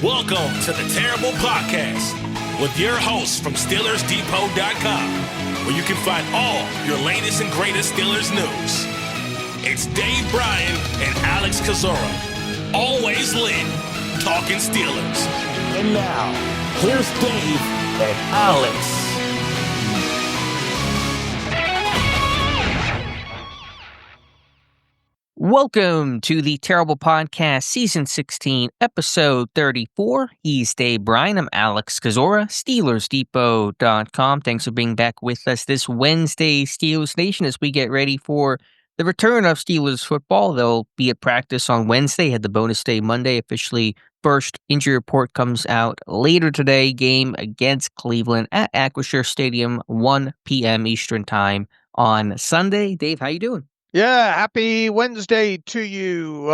Welcome to the Terrible Podcast with your hosts from SteelersDepot.com, where you can find all your latest and greatest Steelers news. It's Dave Bryan and Alex Kozora, always lit, talking Steelers. And now, here's Dave and Alex. Welcome to the Terrible Podcast, Season 16, Episode 34. He's Dave Bryan. I'm Alex Kozora, SteelersDepot.com. Thanks for being back with us this Wednesday, Steelers Nation, as we get ready for the return of Steelers football. They'll be at practice on Wednesday, had the bonus day Monday. Officially, first injury report comes out later today. Game against Cleveland at Acrisure Stadium, 1 p.m. Eastern Time on Sunday. Dave, how you doing? Yeah, happy Wednesday to you.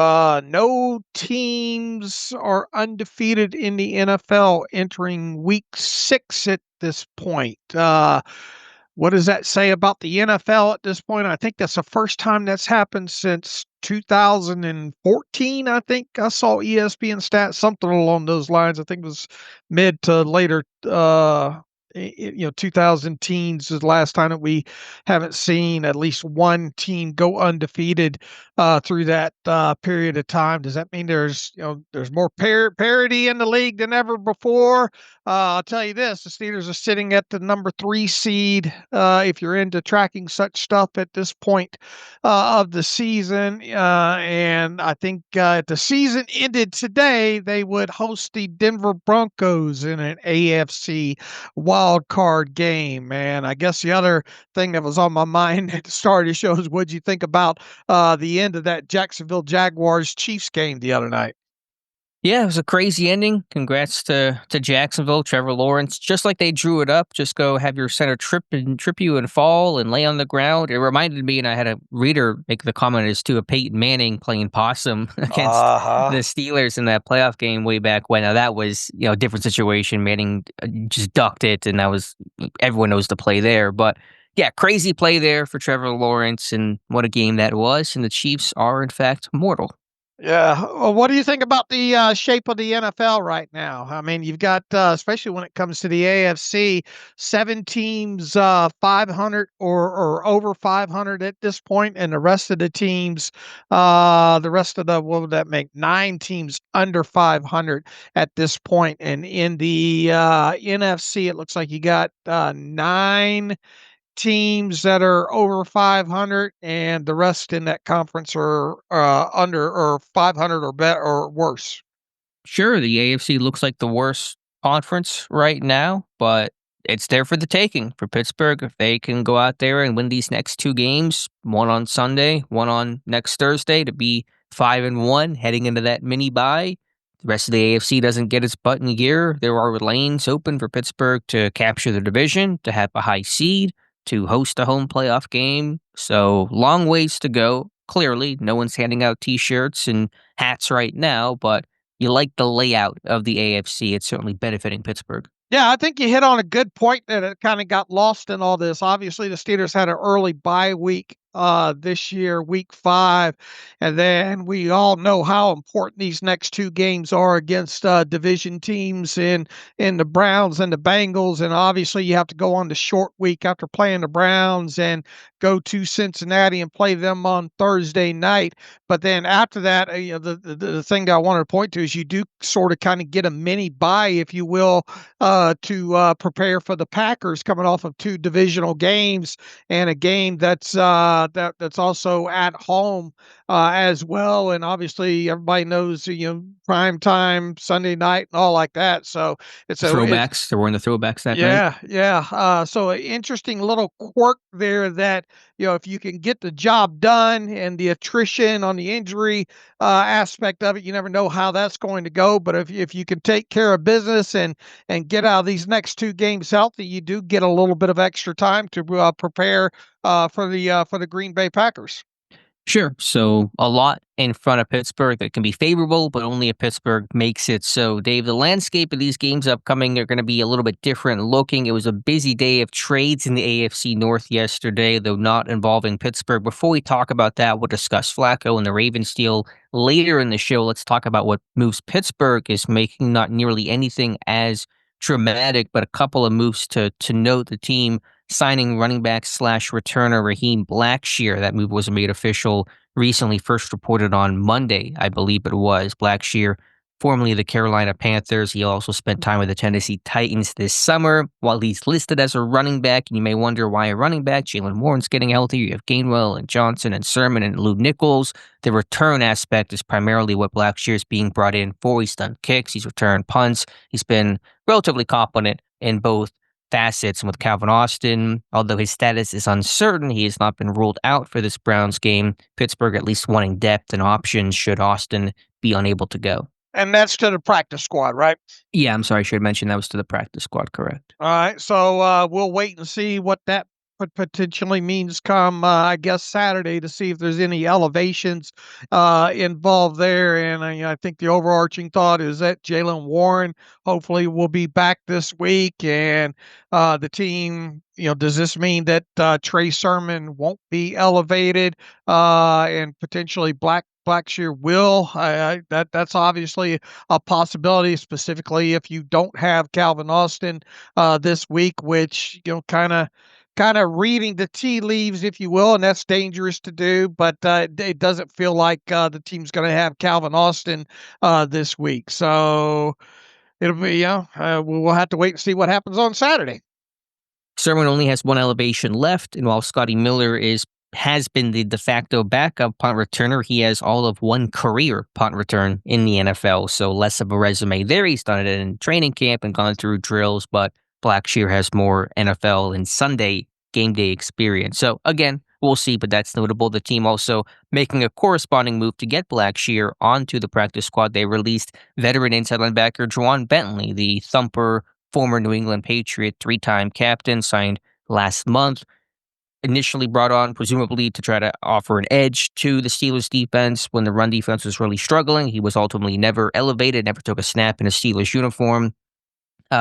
No teams are undefeated in the NFL entering week 6 at this point. What does that say about the NFL at this point? I think that's the first time that's happened since 2014. I think I saw ESPN stats, something along those lines. I think it was mid to later 2000 teens is the last time that we haven't seen at least one team go undefeated through that period of time. Does that mean there's more parity in the league than ever before? I'll tell you this: the Steelers are sitting at the number 3 seed. If you're into tracking such stuff at this point of the season, and I think if the season ended today, they would host the Denver Broncos in an AFC wild card game. And I guess the other thing that was on my mind at the start of the show is, what'd you think about the end of that Jacksonville Jaguars Chiefs game the other night? Yeah, it was a crazy ending. Congrats to Jacksonville, Trevor Lawrence. Just like they drew it up, just go have your center trip you and fall and lay on the ground. It reminded me, and I had a reader make the comment as to, a Peyton Manning playing possum against the Steelers in that playoff game way back when. Now that was a different situation. Manning just ducked it, and that was, everyone knows the play there. But yeah, crazy play there for Trevor Lawrence, and what a game that was. And the Chiefs are in fact mortal. Yeah. Well, what do you think about the shape of the NFL right now? I mean, you've got, especially when it comes to the AFC, 7 teams 500 or over 500 at this point, and the rest of the teams, what would that make? 9 teams under 500 at this point. And in the NFC, it looks like you got 9 teams that are over 500, and the rest in that conference are under or 500 or better or worse. Sure, the AFC looks like the worst conference right now, but it's there for the taking for Pittsburgh. If they can go out there and win these next 2 games, one on Sunday, one on next Thursday, to be 5-1 heading into that mini bye. The rest of the AFC doesn't get its butt in gear. There are lanes open for Pittsburgh to capture the division, to have a high seed, to host a home playoff game. So long ways to go. Clearly, no one's handing out T-shirts and hats right now, but you like the layout of the AFC. It's certainly benefiting Pittsburgh. Yeah, I think you hit on a good point that it kind of got lost in all this. Obviously, the Steelers had an early bye week this year, week 5. And then we all know how important these next 2 games are against division teams in the Browns and the Bengals. And obviously you have to go on the short week after playing the Browns and go to Cincinnati and play them on Thursday night. But then after that, the thing that I wanted to point to is you do sort of kind of get a mini bye, if you will, to prepare for the Packers coming off of 2 divisional games and a game that's also at home as well. And obviously everybody knows, prime time Sunday night and all like that. So it's throwbacks. They're wearing the throwbacks that night. Yeah. So an interesting little quirk there that, if you can get the job done, and the attrition on the injury aspect of it, you never know how that's going to go. But if you can take care of business and get out of these next 2 games healthy, you do get a little bit of extra time to prepare for the Green Bay Packers. Sure. So a lot in front of Pittsburgh that can be favorable, but only if Pittsburgh makes it so. Dave, the landscape of these games upcoming are going to be a little bit different looking. It was a busy day of trades in the AFC North yesterday, though not involving Pittsburgh. Before we talk about that, we'll discuss Flacco and the Ravens deal later in the show. Let's talk about what moves Pittsburgh is making, not nearly anything as dramatic, but a couple of moves to note. The team signing running back / returner Raheem Blackshear. That move was made official recently, first reported on Monday, I believe it was. Blackshear, formerly of the Carolina Panthers. He also spent time with the Tennessee Titans this summer. While he's listed as a running back, and you may wonder why a running back, Jaylen Warren's getting healthy. You have Gainwell and Johnson and Sermon and Lou Nichols. The return aspect is primarily what Blackshear is being brought in for. He's done kicks, he's returned punts. He's been relatively competent in both facets. And with Calvin Austin, although his status is uncertain, he has not been ruled out for this Browns game. Pittsburgh at least wanting depth and options should Austin be unable to go. And that's to the practice squad, right? Yeah, I'm sorry, I should have mentioned that was to the practice squad, correct. All right, so we'll wait and see what that potentially means come, I guess, Saturday to see if there's any elevations involved there. And I think the overarching thought is that Jaylen Warren hopefully will be back this week. And the team, does this mean that Trey Sermon won't be elevated and potentially Blackshear will? That's obviously a possibility, specifically if you don't have Calvin Austin this week, which kind of reading the tea leaves, if you will, and that's dangerous to do. But it doesn't feel like the team's going to have Calvin Austin this week, so it'll be we'll have to wait and see what happens on Saturday. Sermon only has one elevation left, and while Scotty Miller has been the de facto backup punt returner, he has all of one career punt return in the NFL, so less of a resume there. He's done it in training camp and gone through drills, but Blackshear has more NFL and Sunday game day experience. So again, we'll see, but that's notable. The team also making a corresponding move to get Blackshear onto the practice squad. They released veteran inside linebacker Juwan Bentley, the thumper, former New England Patriot, 3-time captain, signed last month. Initially brought on presumably to try to offer an edge to the Steelers defense when the run defense was really struggling. He was ultimately never elevated, never took a snap in a Steelers uniform.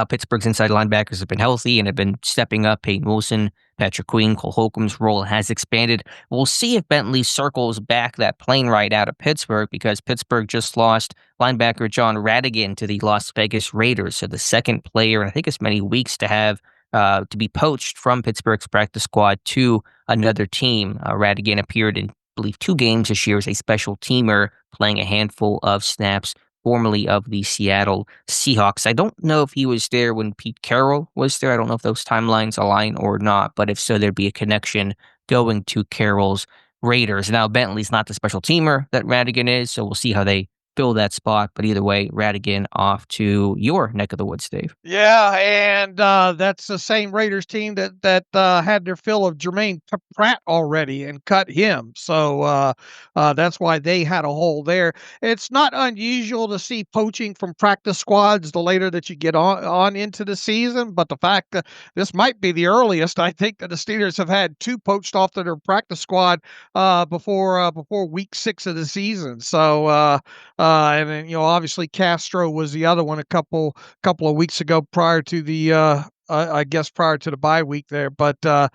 Pittsburgh's inside linebackers have been healthy and have been stepping up. Peyton Wilson, Patrick Queen, Cole Holcomb's role has expanded. We'll see if Bentley circles back that plane ride out of Pittsburgh, because Pittsburgh just lost linebacker John Radigan to the Las Vegas Raiders. So the second player in I think as many weeks to have to be poached from Pittsburgh's practice squad to another team. Radigan appeared in, I believe, 2 games this year as a special teamer, playing a handful of snaps, formerly of the Seattle Seahawks. I don't know if he was there when Pete Carroll was there. I don't know if those timelines align or not, but if so, there'd be a connection going to Carroll's Raiders. Now, Bentley's not the special teamer that Radigan is, so we'll see how they fill that spot. But either way, Radigan off to your neck of the woods, Dave. Yeah, and that's the same Raiders team that had their fill of Jermaine Pratt already and cut him. So that's why they had a hole there. It's not unusual to see poaching from practice squads the later that you get on into the season, but the fact that this might be the earliest, I think, that the Steelers have had 2 poached off to their practice squad before week 6 of the season. So and then, obviously Castro was the other one a couple of weeks ago prior to the I guess prior to the bye week there. But some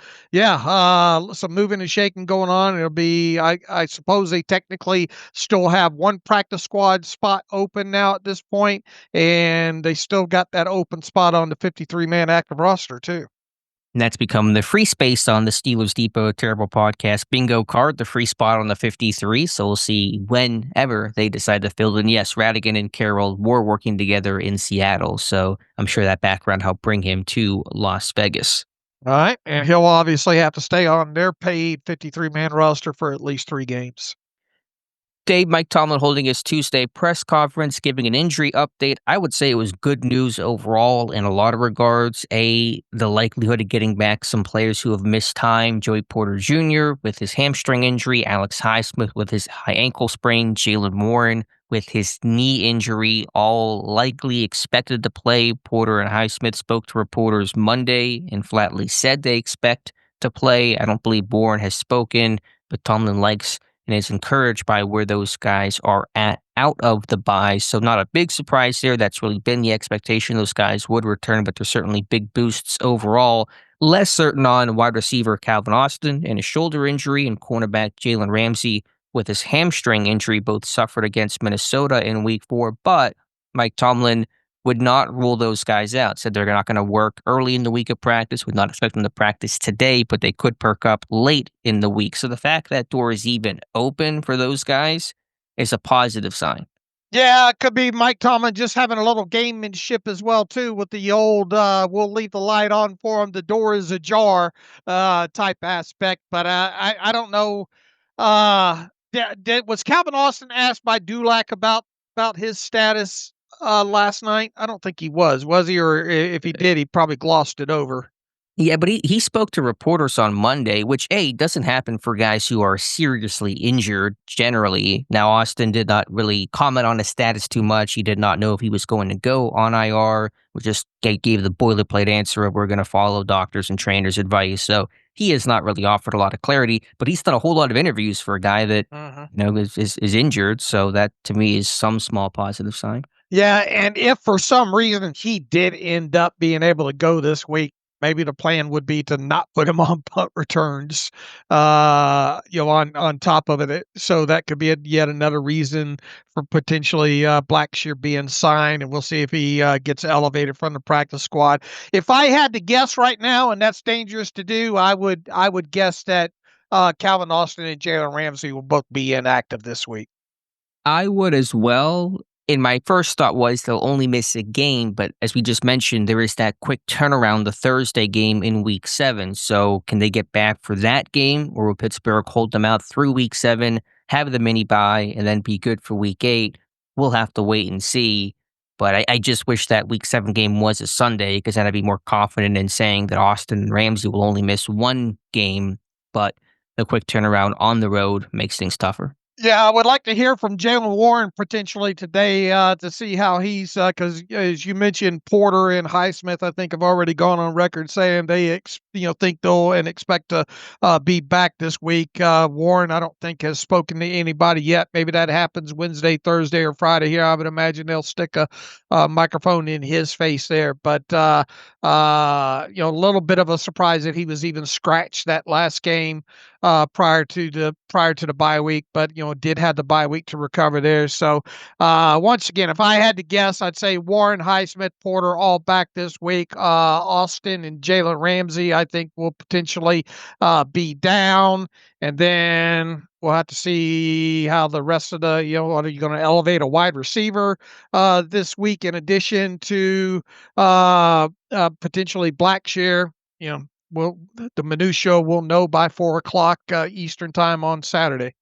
moving and shaking going on. It'll be, I suppose they technically still have one practice squad spot open now at this point, and they still got that open spot on the 53-man active roster too. And that's become the free space on the Steelers Depot Terrible Podcast bingo card, the free spot on the 53. So we'll see whenever they decide to fill it. And yes, Radigan and Carroll were working together in Seattle, so I'm sure that background helped bring him to Las Vegas. All right, and he'll obviously have to stay on their paid 53-man roster for at least 3 games. Dave, Mike Tomlin holding his Tuesday press conference, giving an injury update. I would say it was good news overall in a lot of regards. The likelihood of getting back some players who have missed time. Joey Porter Jr. with his hamstring injury, Alex Highsmith with his high ankle sprain, Jaylen Warren with his knee injury, all likely expected to play. Porter and Highsmith spoke to reporters Monday and flatly said they expect to play. I don't believe Warren has spoken, but Tomlin likes and is encouraged by where those guys are at out of the bye. So not a big surprise there. That's really been the expectation. Those guys would return, but there's certainly big boosts overall. Less certain on wide receiver Calvin Austin and his shoulder injury, and cornerback Jalen Ramsey with his hamstring injury, both suffered against Minnesota in week 4. But Mike Tomlin would not rule those guys out. Said they're not going to work early in the week of practice, would not expect them to practice today, but they could perk up late in the week. So the fact that door is even open for those guys is a positive sign. Yeah, it could be Mike Tomlin just having a little gamemanship as well, too, with the old we'll leave the light on for him, the door is ajar type aspect. But I don't know. Was Calvin Austin asked by Dulac about his status last night? I don't think he was he? Or if he did, he probably glossed it over. Yeah, but he spoke to reporters on Monday, which, doesn't happen for guys who are seriously injured generally. Now, Austin did not really comment on his status too much. He did not know if he was going to go on IR, which just gave the boilerplate answer of we're going to follow doctors and trainers' advice. So he has not really offered a lot of clarity, but he's done a whole lot of interviews for a guy that is injured. So that, to me, is some small positive sign. Yeah, and if for some reason he did end up being able to go this week, maybe the plan would be to not put him on punt returns, on top of it. So that could be yet another reason for potentially Blackshear being signed, and we'll see if he gets elevated from the practice squad. If I had to guess right now, and that's dangerous to do, I would guess that Calvin Austin and Jalen Ramsey will both be inactive this week. I would as well. And my first thought was they'll only miss a game, but as we just mentioned, there is that quick turnaround, the Thursday game in week 7. So can they get back for that game, or will Pittsburgh hold them out through week 7, have the mini bye, and then be good for week 8? We'll have to wait and see. But I just wish that week 7 game was a Sunday, because then I'd be more confident in saying that Austin and Ramsey will only miss one game, but the quick turnaround on the road makes things tougher. Yeah, I would like to hear from Jaylen Warren potentially today to see how he's because as you mentioned, Porter and Highsmith, I think, have already gone on record saying they think they'll and expect to be back this week. Warren, I don't think, has spoken to anybody yet. Maybe that happens Wednesday, Thursday, or Friday. Here, I would imagine they'll stick a microphone in his face there. But a little bit of a surprise that he was even scratched that last game prior to the bye week, but did have the bye week to recover there. So once again, if I had to guess, I'd say Warren, Highsmith, Porter all back this week. Austin and Jalen Ramsey, I think, will potentially be down, and then we'll have to see how the rest of the are you going to elevate a wide receiver this week in addition to potentially Blackshear? Well, the minutia we'll know by 4:00 Eastern time on Saturday.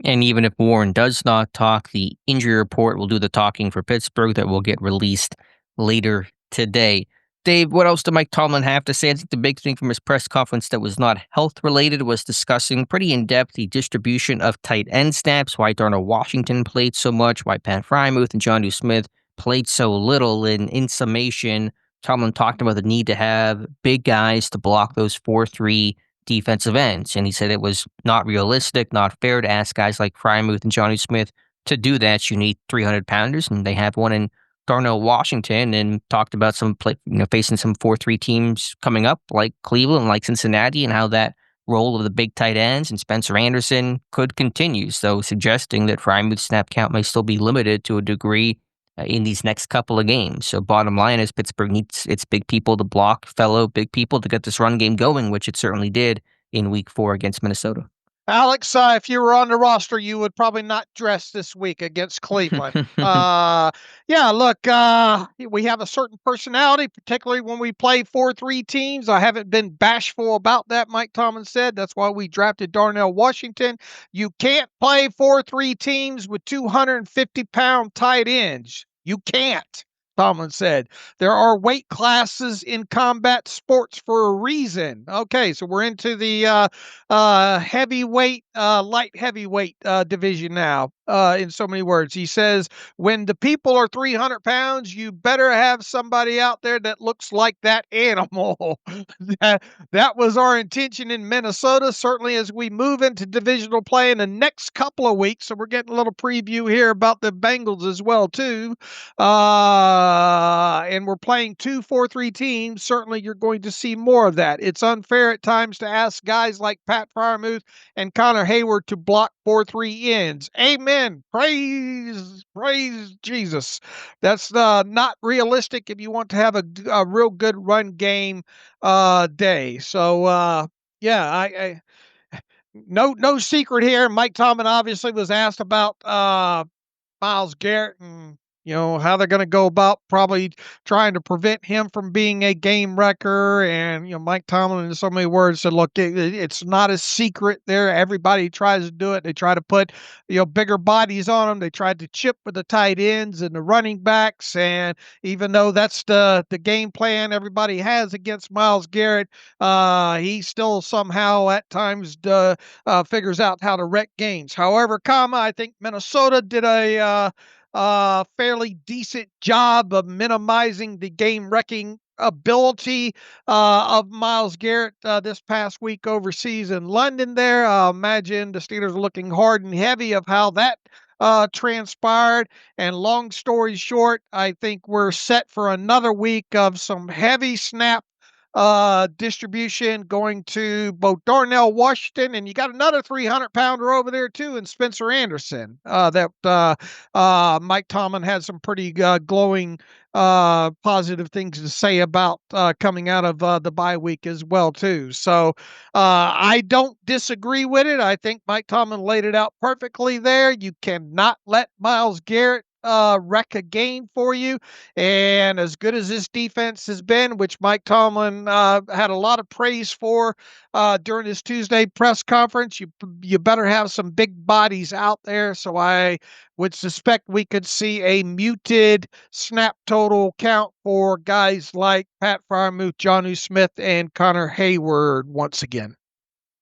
And even if Warren does not talk, the injury report will do the talking for Pittsburgh that will get released later today. Dave, what else did Mike Tomlin have to say? I think the big thing from his press conference that was not health-related was discussing pretty in-depth the distribution of tight end snaps, why Darnell Washington played so much, why Pat Freiermuth and Jonnu Smith played so little. And in summation, Tomlin talked about the need to have big guys to block those 4-3 defensive ends. And he said it was not realistic, not fair to ask guys like Freiermuth and Jonnu Smith to do that. You need 300-pounders, and they have one in Darnell Washington, and talked about facing some 4-3 teams coming up like Cleveland, like Cincinnati, and how that role of the big tight ends and Spencer Anderson could continue. So suggesting that Freiermuth's snap count may still be limited to a degree in these next couple of games. So bottom line is Pittsburgh needs its big people to block fellow big people to get this run game going, which it certainly did in week 4 against Minnesota. Alex, if you were on the roster, you would probably not dress this week against Cleveland. Look, we have a certain personality, particularly when we play 4-3 teams. I haven't been bashful about that, Mike Tomlin said. That's why we drafted Darnell Washington. You can't play 4-3 teams with 250-pound tight ends. You can't. Tomlin said, there are weight classes in combat sports for a reason. Okay, so we're into the heavyweight, light heavyweight division now, in so many words. He says, when the people are 300 pounds, you better have somebody out there that looks like that animal. that was our intention in Minnesota, certainly as we move into divisional play in the next couple of weeks. So we're getting a little preview here about the Bengals as well, too. And we're playing 2-4-3 teams. Certainly you're going to see more of that. It's unfair at times to ask guys like Pat Freiermuth and Connor Hayward to block 4-3 ends. Amen. Praise Jesus. That's not realistic if you want to have a real good run game day. So yeah, I no secret here. Mike Tomlin obviously was asked about Myles Garrett and how they're going to go about probably trying to prevent him from being a game wrecker. And Mike Tomlin in so many words said, look, it's not a secret there. Everybody tries to do it. They try to put bigger bodies on them. They tried to chip with the tight ends and the running backs, and even though that's the game plan everybody has against Myles Garrett, he still somehow at times figures out how to wreck games. However, I think Minnesota did a fairly decent job of minimizing the game-wrecking ability of Myles Garrett this past week overseas in London there. Imagine the Steelers looking hard and heavy of how that transpired. And long story short, I think we're set for another week of some heavy snap distribution going to both Darnell Washington, and you got another 300-pounder over there too, and Spencer Anderson. That Mike Tomlin had some pretty glowing positive things to say about coming out of the bye week as well too. So I don't disagree with it. I think Mike Tomlin laid it out perfectly there. You cannot let Myles Garrett wreck a game for you. And as good as this defense has been, which Mike Tomlin had a lot of praise for during his Tuesday press conference, you better have some big bodies out there. So I would suspect we could see a muted snap total count for guys like Pat Freiermuth, Jonnu Smith, and Connor Hayward once again.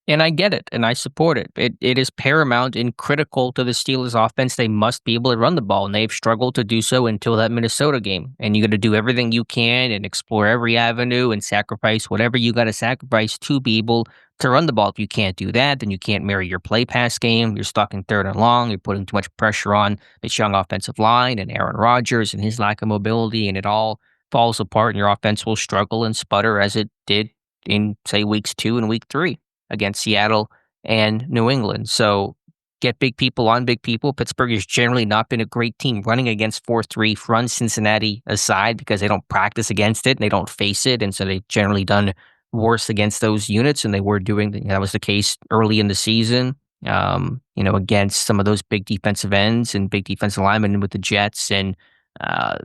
And I get it, and I support it. It is paramount and critical to the Steelers' offense. They must be able to run the ball, and they've struggled to do so until that Minnesota game. And you got to do everything you can and explore every avenue and sacrifice whatever you got to sacrifice to be able to run the ball. If you can't do that, then you can't marry your play-pass game. You're stuck in third and long. You're putting too much pressure on this young offensive line and Aaron Rodgers and his lack of mobility, and it all falls apart, and your offense will struggle and sputter as it did in, say, weeks 2 and week 3. Against Seattle and New England. So get big people on big people. Pittsburgh has generally not been a great team running against 4-3, run Cincinnati aside because they don't practice against it and they don't face it. And so they've generally done worse against those units than they were doing. That was the case early in the season, against some of those big defensive ends and big defensive linemen with the Jets and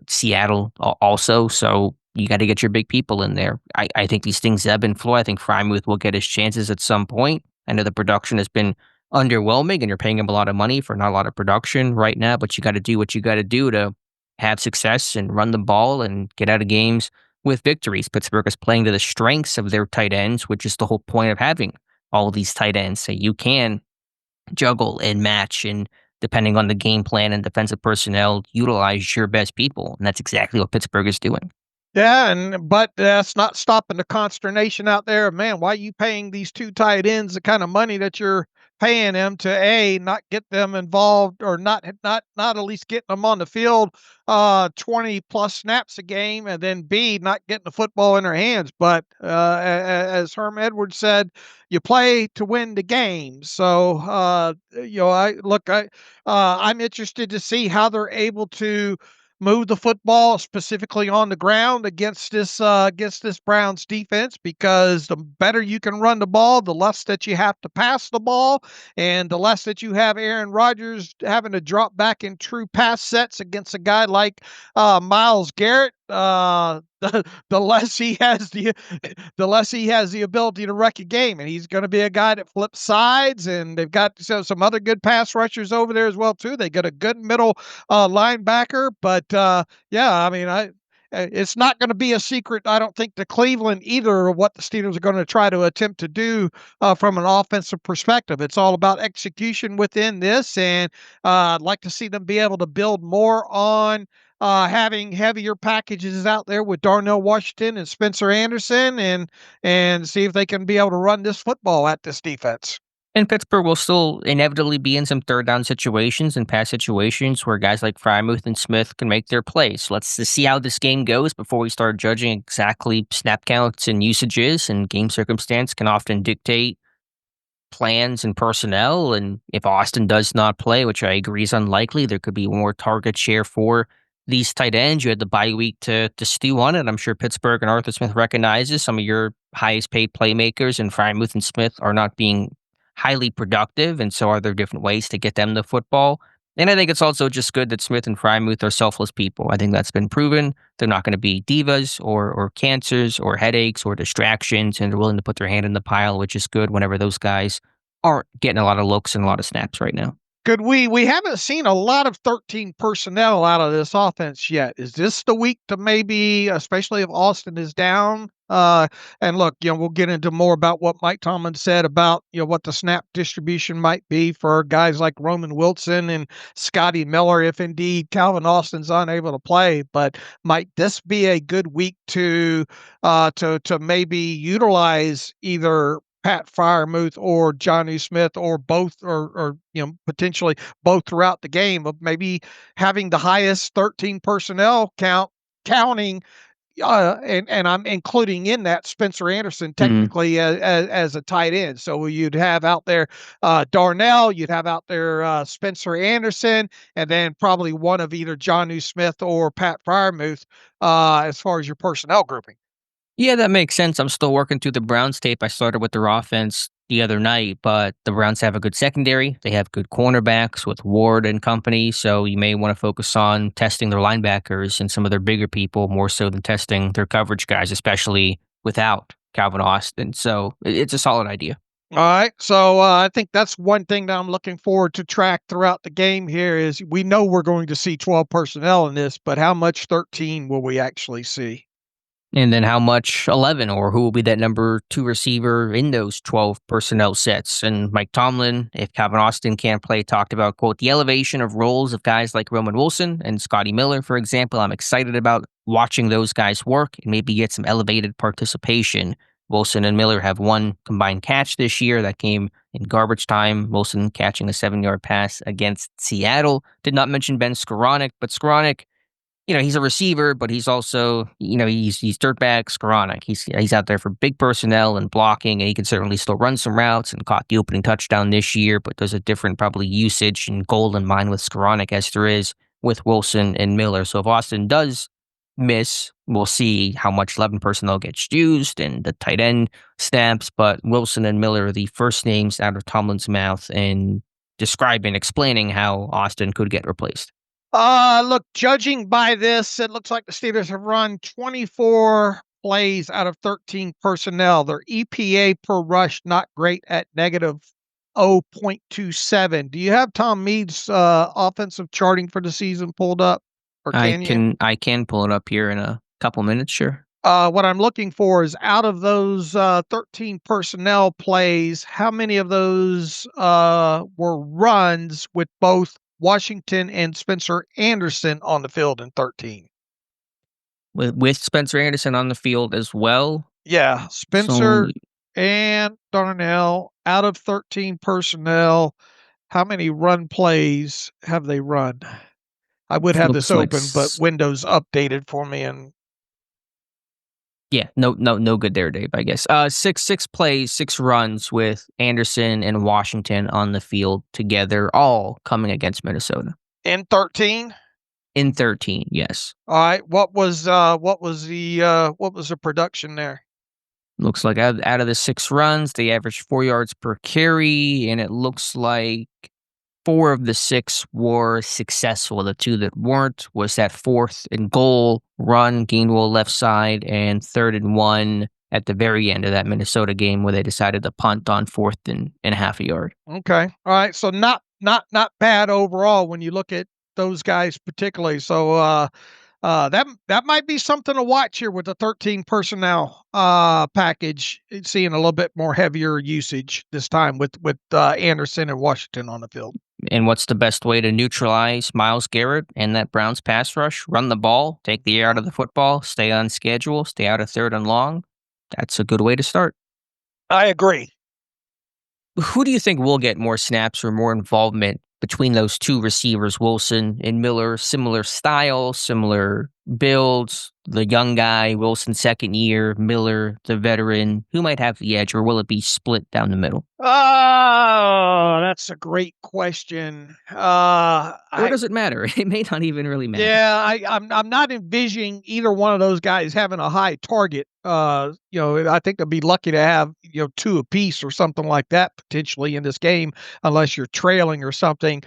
Seattle also. So you got to get your big people in there. I think these things ebb and flow. I think Freiermuth will get his chances at some point. I know the production has been underwhelming, and you're paying him a lot of money for not a lot of production right now, but you got to do what you got to do to have success and run the ball and get out of games with victories. Pittsburgh is playing to the strengths of their tight ends, which is the whole point of having all of these tight ends. So you can juggle and match and, depending on the game plan and defensive personnel, utilize your best people. And that's exactly what Pittsburgh is doing. Yeah, but that's not stopping the consternation out there. Man, why are you paying these two tight ends the kind of money that you're paying them to not get them involved, or not at least getting them on the field 20 plus snaps a game, and then B, not getting the football in their hands. But as Herm Edwards said, you play to win the game. So I'm interested to see how they're able to move the football specifically on the ground against this Browns defense, because the better you can run the ball, the less that you have to pass the ball, and the less that you have Aaron Rodgers having to drop back in true pass sets against a guy like Myles Garrett. The less he has the ability to wreck a game, and he's going to be a guy that flips sides. And they've got some other good pass rushers over there as well too. They got a good middle linebacker, but it's not going to be a secret, I don't think, to Cleveland either, what the Steelers are going to try to attempt to do from an offensive perspective. It's all about execution within this, and I'd like to see them be able to build more on having heavier packages out there with Darnell Washington and Spencer Anderson, and see if they can be able to run this football at this defense. And Pittsburgh will still inevitably be in some third down situations and pass situations where guys like Frymouth and Smith can make their plays. Let's see how this game goes before we start judging exactly snap counts and usages, and game circumstance can often dictate plans and personnel. And if Austin does not play, which I agree is unlikely, there could be more target share for these tight ends. You had the bye week to stew on it. I'm sure Pittsburgh and Arthur Smith recognizes some of your highest paid playmakers, and Frymouth and Smith are not being highly productive, and so are there different ways to get them the football. And I think it's also just good that Smith and Frymouth are selfless people. I think that's been proven. They're not going to be divas or cancers or headaches or distractions, and they're willing to put their hand in the pile, which is good whenever those guys aren't getting a lot of looks and a lot of snaps right now. Could we haven't seen a lot of 13 personnel out of this offense yet. Is this the week to maybe, especially if Austin is down? And look, we'll get into more about what Mike Tomlin said about, what the snap distribution might be for guys like Roman Wilson and Scotty Miller, if indeed Calvin Austin's unable to play. But might this be a good week to maybe utilize either Pat Freiermuth or Jonnu Smith, or both, or potentially both throughout the game, of maybe having the highest 13 personnel counting, and I'm including in that Spencer Anderson technically as a tight end. So you'd have out there Darnell, you'd have out there Spencer Anderson, and then probably one of either Jonnu Smith or Pat Freiermuth as far as your personnel grouping. Yeah, that makes sense. I'm still working through the Browns tape. I started with their offense the other night, but the Browns have a good secondary. They have good cornerbacks with Ward and company, so you may want to focus on testing their linebackers and some of their bigger people more so than testing their coverage guys, especially without Calvin Austin. So it's a solid idea. All right. So I think that's one thing that I'm looking forward to track throughout the game here is we know we're going to see 12 personnel in this, but how much 13 will we actually see? And then how much 11, or who will be that number 2 receiver in those 12 personnel sets? And Mike Tomlin, if Calvin Austin can't play, talked about, quote, the elevation of roles of guys like Roman Wilson and Scotty Miller, for example. I'm excited about watching those guys work and maybe get some elevated participation. Wilson and Miller have one combined catch this year that came in garbage time. Wilson catching a 7-yard pass against Seattle. Did not mention Ben Skoranek, but Skoranek, he's a receiver, but he's also, he's dirtbag Skoranek. He's out there for big personnel and blocking, and he can certainly still run some routes and caught the opening touchdown this year, but there's a different probably usage and goal in mind with Skoranek as there is with Wilson and Miller. So if Austin does miss, we'll see how much 11 personnel gets used and the tight end snaps, but Wilson and Miller are the first names out of Tomlin's mouth in explaining how Austin could get replaced. Look, judging by this, it looks like the Steelers have run 24 plays out of 13 personnel. Their EPA per rush, not great at negative 0.27. Do you have Tom Meade's offensive charting for the season pulled up? Or I can pull it up here in a couple minutes, sure. What I'm looking for is out of those 13 personnel plays, how many of those were runs with both Washington and Spencer Anderson on the field in 13? With Spencer Anderson on the field as well? Yeah, Spencer and Darnell out of 13 personnel. How many run plays have they run? I would have this open, but Windows updated for me, and yeah, no good there, Dave, I guess. Six plays, 6 runs with Anderson and Washington on the field together, all coming against Minnesota. In 13? In 13, yes. All right. What was the production there? Looks like out of the 6 runs, they averaged 4 yards per carry, and it looks like 4 of the 6 were successful. The 2 that weren't was that 4th and goal run, Gainwell left side, and 3rd and 1 at the very end of that Minnesota game where they decided to punt on 4th and a half a yard. Okay. All right. So not bad overall when you look at those guys particularly. So That might be something to watch here with the 13 personnel package. Seeing a little bit more heavier usage this time with Anderson and Washington on the field. And what's the best way to neutralize Myles Garrett and that Browns pass rush? Run the ball, take the air out of the football, stay on schedule, stay out of 3rd and long. That's a good way to start. I agree. Who do you think will get more snaps or more involvement between those two receivers, Wilson and Miller? Similar style, similar builds. The young guy, Wilson, 2nd year, Miller, the veteran. Who might have the edge, or will it be split down the middle? Oh, that's a great question. Or does it matter? It may not even really matter. Yeah, I'm not envisioning either one of those guys having a high target. I think they'll be lucky to have 2 apiece or something like that potentially in this game, unless you're trailing or something.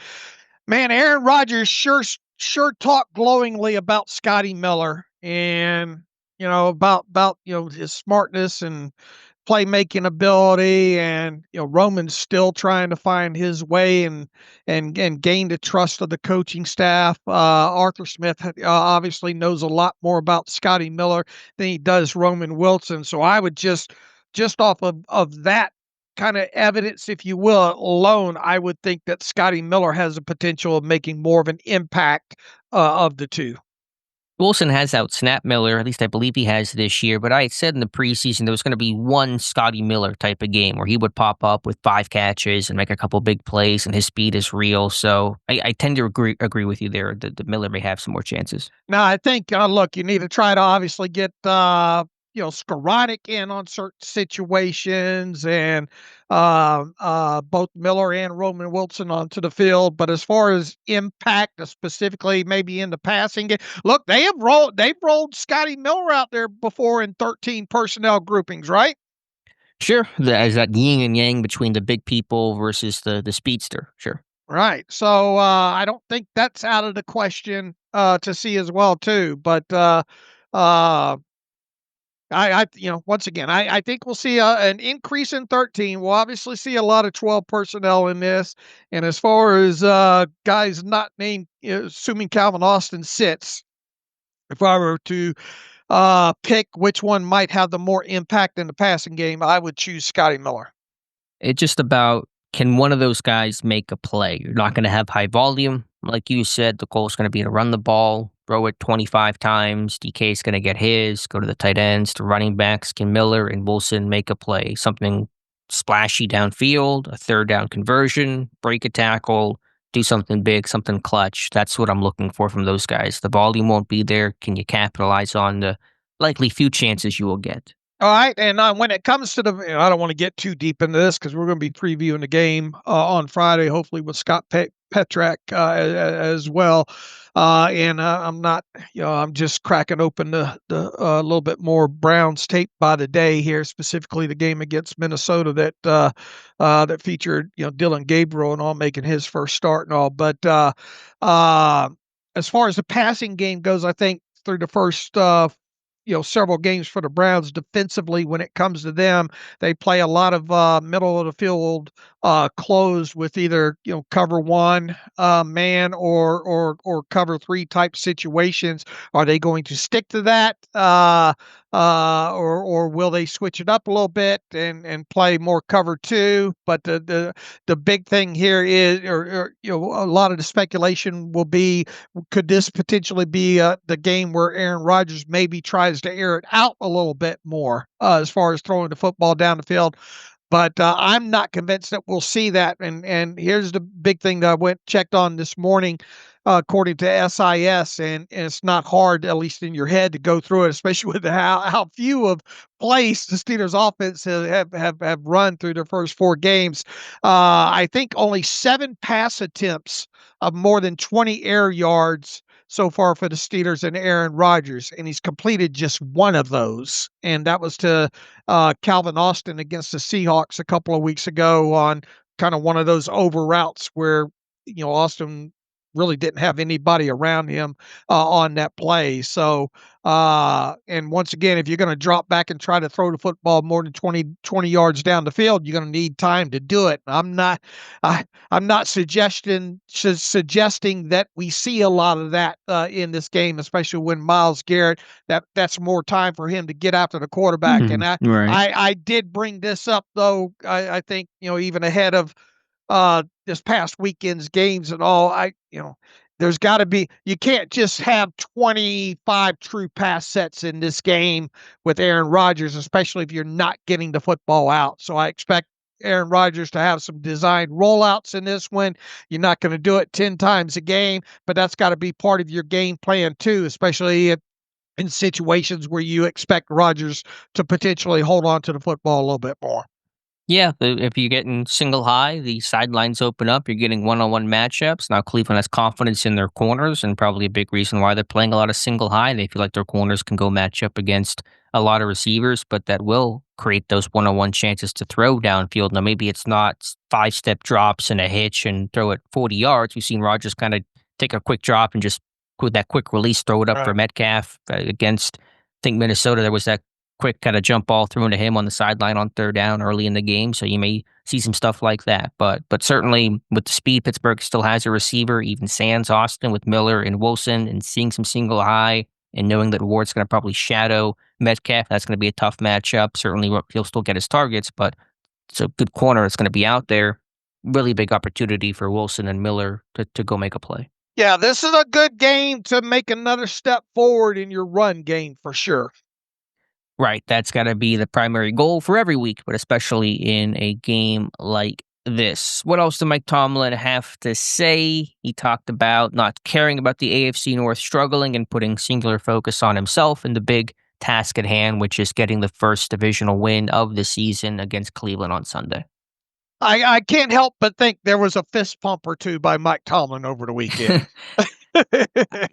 Man, Aaron Rodgers sure talked glowingly about Scotty Miller and about his smartness and playmaking ability, and Roman's still trying to find his way and gain the trust of the coaching staff. Arthur Smith obviously knows a lot more about Scotty Miller than he does Roman Wilson. So I would just off of that kind of evidence, if you will, alone, I would think that Scotty Miller has the potential of making more of an impact of the two. Wilson has outsnapped Miller, at least I believe he has this year, but I had said in the preseason there was going to be one Scotty Miller type of game where he would pop up with 5 catches and make a couple big plays, and his speed is real. So I tend to agree with you there that Miller may have some more chances. Now, I think, look, you need to try to obviously get Skoranek in on certain situations, and both Miller and Roman Wilson onto the field. But as far as impact, specifically maybe in the passing game, look, they've rolled Scotty Miller out there before in 13 personnel groupings, right? Sure, there's that yin and yang between the big people versus the speedster. Sure. Right. So I don't think that's out of the question to see as well too. But once again, I think we'll see an increase in 13. We'll obviously see a lot of 12 personnel in this. And as far as guys not named, assuming Calvin Austin sits, if I were to pick which one might have the more impact in the passing game, I would choose Scotty Miller. It's just about, can one of those guys make a play? You're not going to have high volume. Like you said, the goal is going to be to run the ball, throw it 25 times. DK is going to get his, go to the tight ends, to running backs. Can Miller and Wilson make a play? Something splashy downfield, a 3rd down conversion, break a tackle, do something big, something clutch. That's what I'm looking for from those guys. The volume won't be there. Can you capitalize on the likely few chances you will get? All right, and when it comes to I don't want to get too deep into this because we're going to be previewing the game on Friday, hopefully with Scott Petrak as well. I'm not, I'm just cracking open the little bit more Browns tape by the day here, specifically the game against Minnesota that featured Dylan Gabriel and all making his first start and all. But as far as the passing game goes, I think through the first several games for the Browns defensively, when it comes to them, they play a lot of middle of the field closed with either cover 1 man or cover 3 type situations. Are they going to stick to that, or will they switch it up a little bit and play more cover 2? But the big thing here is, a lot of the speculation will be, could this potentially be the game where Aaron Rodgers maybe tries to air it out a little bit more as far as throwing the football down the field? But I'm not convinced that we'll see that. And here's the big thing that I checked on this morning, according to SIS, and it's not hard, at least in your head, to go through it, especially with how few of plays the Steelers offense have run through their first 4 games. I think only 7 pass attempts of more than 20 air yards so far for the Steelers and Aaron Rodgers, and he's completed just 1 of those, and that was to Calvin Austin against the Seahawks a couple of weeks ago on kind of one of those over routes where Austin really didn't have anybody around him on that play. So, and once again, if you're going to drop back and try to throw the football more than 20 yards down the field, you're going to need time to do it. I'm not suggesting that we see a lot of that in this game, especially when Myles Garrett, that's more time for him to get after the quarterback. And I did bring this up, though, I think, even ahead of this past weekend's games and all. There's got to be, you can't just have 25 true pass sets in this game with Aaron Rodgers, especially if you're not getting the football out. So I expect Aaron Rodgers to have some designed rollouts in this one. You're not going to do it 10 times a game, but that's got to be part of your game plan too, especially in situations where you expect Rodgers to potentially hold on to the football a little bit more. Yeah, if you're getting single high, the sidelines open up. You're getting one-on-one matchups. Now Cleveland has confidence in their corners, and probably a big reason why they're playing a lot of single high. They feel like their corners can go match up against a lot of receivers, but that will create those one-on-one chances to throw downfield. Now maybe it's not 5-step drops and a hitch and throw it 40 yards. We've seen Rodgers kind of take a quick drop and just with that quick release throw it up for Metcalf against, I think, Minnesota. There was that quick kind of jump ball thrown to him on the sideline on third down early in the game. So you may see some stuff like that. But certainly with the speed, Pittsburgh still has a receiver, even sans Austin with Miller and Wilson, and seeing some single high and knowing that Ward's going to probably shadow Metcalf. That's going to be a tough matchup. Certainly he'll still get his targets, but it's a good corner that's going to be out there. Really big opportunity for Wilson and Miller to go make a play. Yeah, this is a good game to make another step forward in your run game for sure. Right. That's got to be the primary goal for every week, but especially in a game like this. What else did Mike Tomlin have to say? He talked about not caring about the AFC North struggling and putting singular focus on himself and the big task at hand, which is getting the first divisional win of the season against Cleveland on Sunday. I can't help but think there was a fist pump or two by Mike Tomlin over the weekend.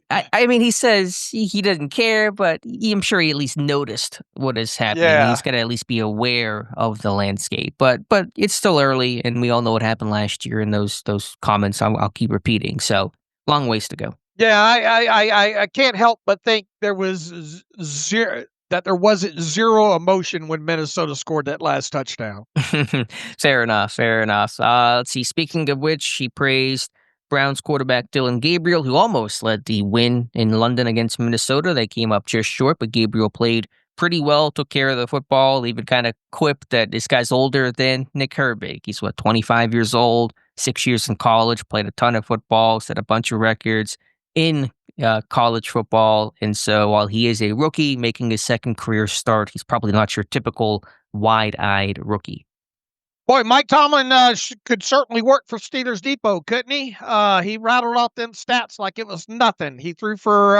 I mean, he says he doesn't care, but I'm sure he at least noticed what is happening. Yeah. He's got to at least be aware of the landscape. But it's still early, and we all know what happened last year. And those comments I'll keep repeating. So long ways to go. Yeah, I can't help but think there was there wasn't zero emotion when Minnesota scored that last touchdown. Fair enough. Let's see. Speaking of which, he praised Browns quarterback Dillon Gabriel, who almost led the win in London against Minnesota. They came up just short, but Gabriel played pretty well, took care of the football, even kind of quipped that this guy's older than Nick Herbig. He's, 25 years old, 6 years in college, played a ton of football, set a bunch of records in college football. And so while he is a rookie making his second career start, he's probably not your typical wide-eyed rookie. Boy, Mike Tomlin could certainly work for Steelers Depot, couldn't he? He rattled off them stats like it was nothing. He threw for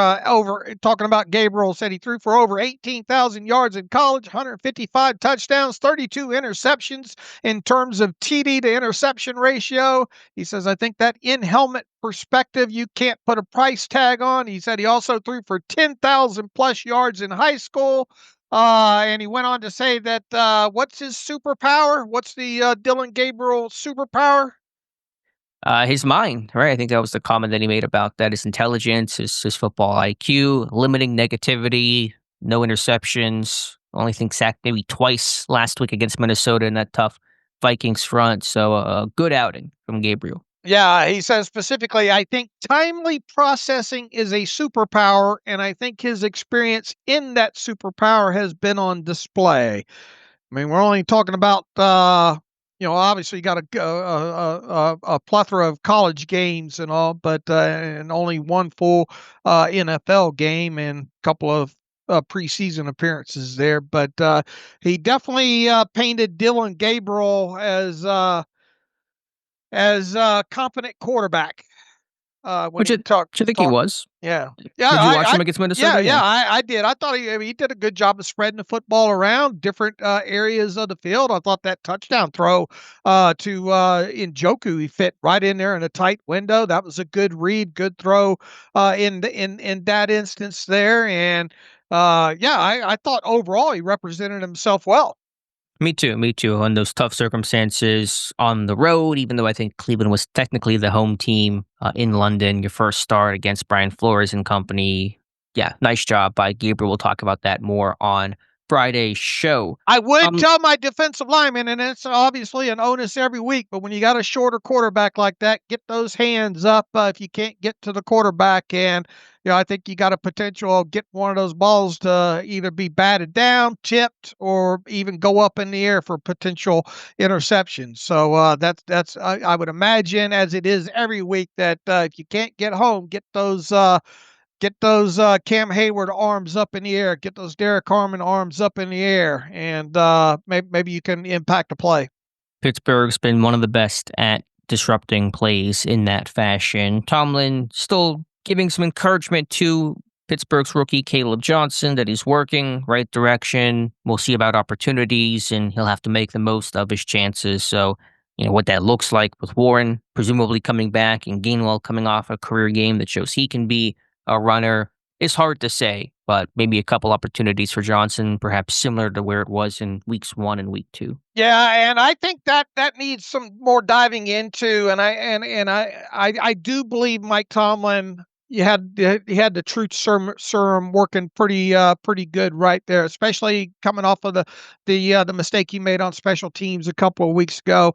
talking about Gabriel, said he threw for over 18,000 yards in college, 155 touchdowns, 32 interceptions in terms of TD to interception ratio. He says, I think that in-helmet perspective you can't put a price tag on. He said he also threw for 10,000 plus yards in high school. And he went on to say that what's his superpower? What's the Dillon Gabriel superpower? His mind, right? I think that was the comment that he made about that. His intelligence, his football IQ, limiting negativity, no interceptions. Only think sacked maybe twice last week against Minnesota in that tough Vikings front. So a good outing from Gabriel. Yeah, he says specifically, I think timely processing is a superpower, and I think his experience in that superpower has been on display. I mean, we're only talking about, obviously you got a plethora of college games and all, but and only one full NFL game and a couple of preseason appearances there. But he definitely painted Dillon Gabriel as a competent quarterback. Which I think he was. Yeah. Did you watch him against Minnesota? Yeah, I did. I thought he did a good job of spreading the football around different areas of the field. I thought that touchdown throw to Njoku, he fit right in there in a tight window. That was a good read, good throw in that instance there. And I thought overall he represented himself well. Me too. Me too. On those tough circumstances on the road, even though I think Cleveland was technically the home team in London, your first start against Brian Flores and company. Yeah, nice job by Gabriel. We'll talk about that more on Friday's show. I would tell my defensive lineman, and it's obviously an onus every week, but when you got a shorter quarterback like that, get those hands up if you can't get to the quarterback. And, I think you got a potential of get one of those balls to either be batted down, tipped, or even go up in the air for potential interception. So that's I would imagine, as it is every week, that if you can't get home, get those Cam Hayward arms up in the air. Get those Derek Harmon arms up in the air, and maybe you can impact a play. Pittsburgh's been one of the best at disrupting plays in that fashion. Tomlin still giving some encouragement to Pittsburgh's rookie Caleb Johnson that he's working right direction. We'll see about opportunities, and he'll have to make the most of his chances. So, what that looks like with Warren presumably coming back and Gainwell coming off a career game that shows he can be a runner is hard to say, but maybe a couple opportunities for Johnson, perhaps similar to where it was in weeks 1 and week 2. Yeah, and I think that needs some more diving into, and I do believe Mike Tomlin. He had the truth serum working pretty good right there, especially coming off of the mistake he made on special teams a couple of weeks ago.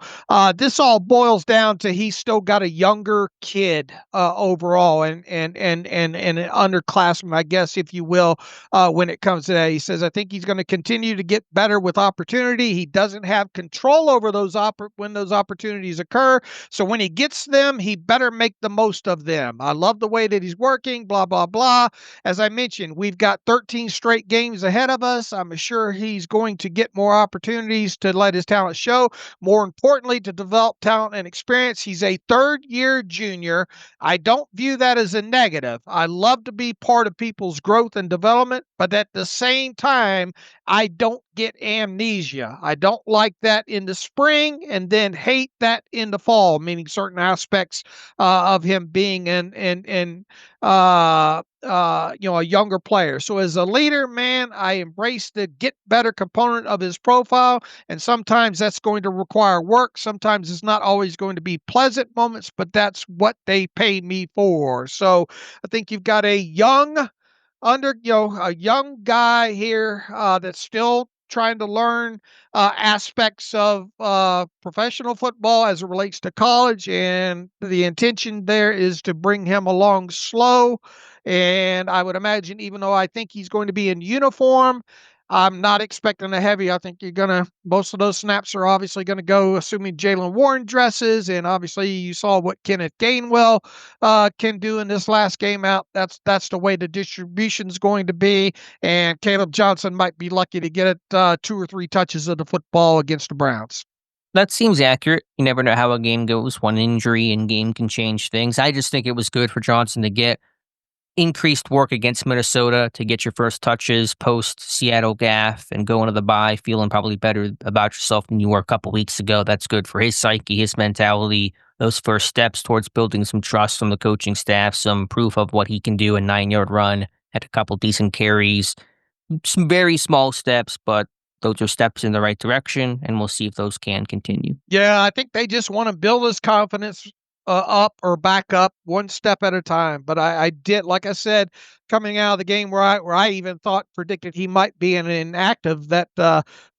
This all boils down to he's still got a younger kid overall, and an underclassman, I guess, if you will, when it comes to that. He says, I think he's going to continue to get better with opportunity. He doesn't have control over those when those opportunities occur. So when he gets them, he better make the most of them. I love the way that he's working, blah, blah, blah. As I mentioned, we've got 13 straight games ahead of us. I'm sure he's going to get more opportunities to let his talent show. More importantly, to develop talent and experience. He's a third-year junior. I don't view that as a negative. I love to be part of people's growth and development, but at the same time, I don't get amnesia. I don't like that in the spring and then hate that in the fall, meaning certain aspects of him being a younger player. So as a leader, man, I embrace the get better component of his profile. And sometimes that's going to require work. Sometimes it's not always going to be pleasant moments, but that's what they pay me for. So I think you've got a young guy here that's still trying to learn aspects of professional football as it relates to college, and the intention there is to bring him along slow. And I would imagine, even though I think he's going to be in uniform, I'm not expecting a heavy. I think most of those snaps are obviously going to go, assuming Jaylen Warren dresses. And obviously you saw what Kenneth Gainwell can do in this last game out. That's the way the distribution's going to be. And Caleb Johnson might be lucky to get 2 or 3 touches of the football against the Browns. That seems accurate. You never know how a game goes. One injury in game can change things. I just think it was good for Johnson to get increased work against Minnesota, to get your first touches post Seattle gaff and go into the bye feeling probably better about yourself than you were a couple weeks ago. That's good for his psyche, his mentality, those first steps towards building some trust from the coaching staff, some proof of what he can do, a 9-yard run, had a couple decent carries, some very small steps, but those are steps in the right direction, and we'll see if those can continue. Yeah, I think they just want to build his confidence up or back up one step at a time. But I did, like I said, coming out of the game where I even predicted he might be inactive that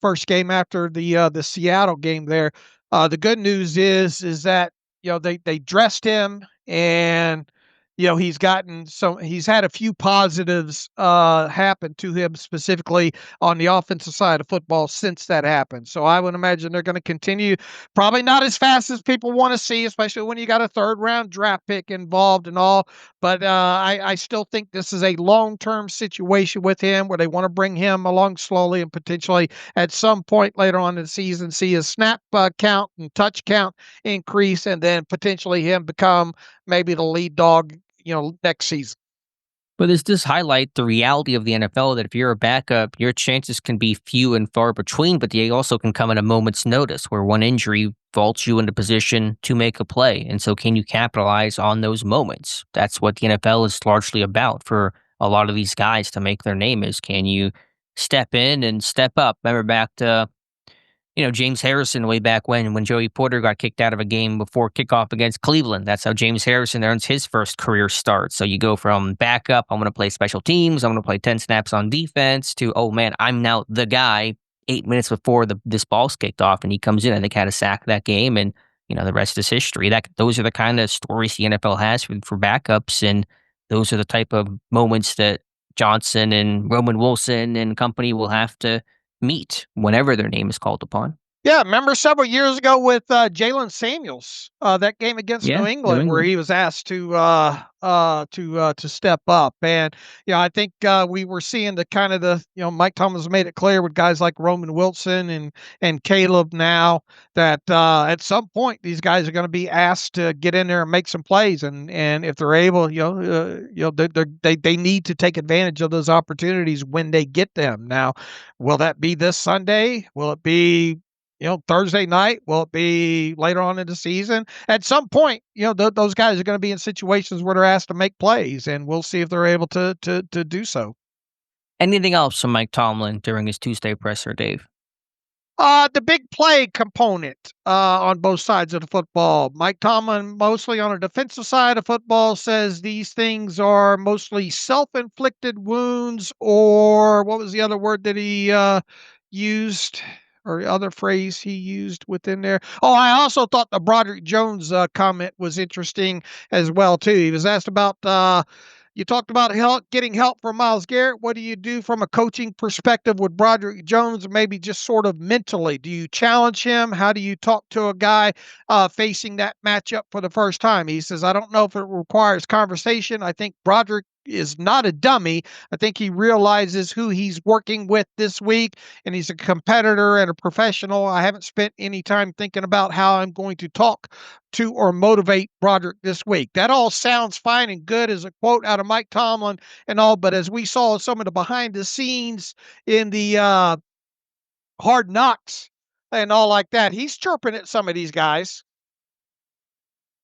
first game after the Seattle game there. The good news is that they dressed him, and he's had a few positives happen to him, specifically on the offensive side of football, since that happened. So I would imagine they're going to continue, probably not as fast as people want to see, especially when you got a 3rd-round draft pick involved and all. But I still think this is a long-term situation with him, where they want to bring him along slowly and potentially at some point later on in the season see his snap count and touch count increase, and then potentially him become maybe the lead dog next season. But does this highlight the reality of the NFL, that if you're a backup, your chances can be few and far between, but they also can come at a moment's notice, where one injury vaults you into position to make a play. And so can you capitalize on those moments? That's what the NFL is largely about for a lot of these guys to make their name is, can you step in and step up? Remember back to James Harrison way back when Joey Porter got kicked out of a game before kickoff against Cleveland. That's how James Harrison earns his first career start. So you go from backup, I'm going to play special teams, I'm going to play 10 snaps on defense, to, oh man, I'm now the guy 8 minutes before this ball's kicked off, and he comes in. I think had a sack that game, and the rest is history. Those are the kind of stories the NFL has for backups, and those are the type of moments that Johnson and Roman Wilson and company will have to meet whenever their name is called upon. Yeah, remember several years ago with Jalen Samuels, that game against New England, where he was asked to step up, and I think we were seeing Mike Tomlin made it clear with guys like Roman Wilson and Caleb now that at some point these guys are going to be asked to get in there and make some plays, and if they're able, they need to take advantage of those opportunities when they get them. Now, will that be this Sunday? Will it be Thursday night? Will it be later on in the season? At some point, those guys are going to be in situations where they're asked to make plays, and we'll see if they're able to do so. Anything else from Mike Tomlin during his Tuesday presser, Dave? The big play component on both sides of the football. Mike Tomlin, mostly on the defensive side of football, says these things are mostly self-inflicted wounds, or what was the other word that he used? Or other phrase he used within there. Oh, I also thought the Broderick Jones comment was interesting as well, too. He was asked about, you talked about getting help from Myles Garrett. What do you do from a coaching perspective with Broderick Jones, maybe just sort of mentally? Do you challenge him? How do you talk to a guy facing that matchup for the first time? He says, I don't know if it requires conversation. I think Broderick is not a dummy. I think he realizes who he's working with this week, and he's a competitor and a professional. I haven't spent any time thinking about how I'm going to talk to or motivate Broderick this week. That all sounds fine and good as a quote out of Mike Tomlin and all, but as we saw some of the behind the scenes in the Hard Knocks and all like that, he's chirping at some of these guys.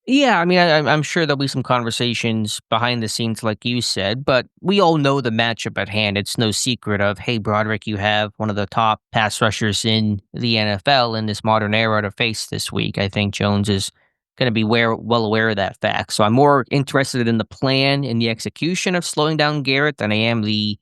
Yeah, I mean, I'm sure there'll be some conversations behind the scenes, like you said, but we all know the matchup at hand. It's no secret of, hey, Broderick, you have one of the top pass rushers in the NFL in this modern era to face this week. I think Jones is going to be well aware of that fact. So I'm more interested in the plan and the execution of slowing down Garrett than I am the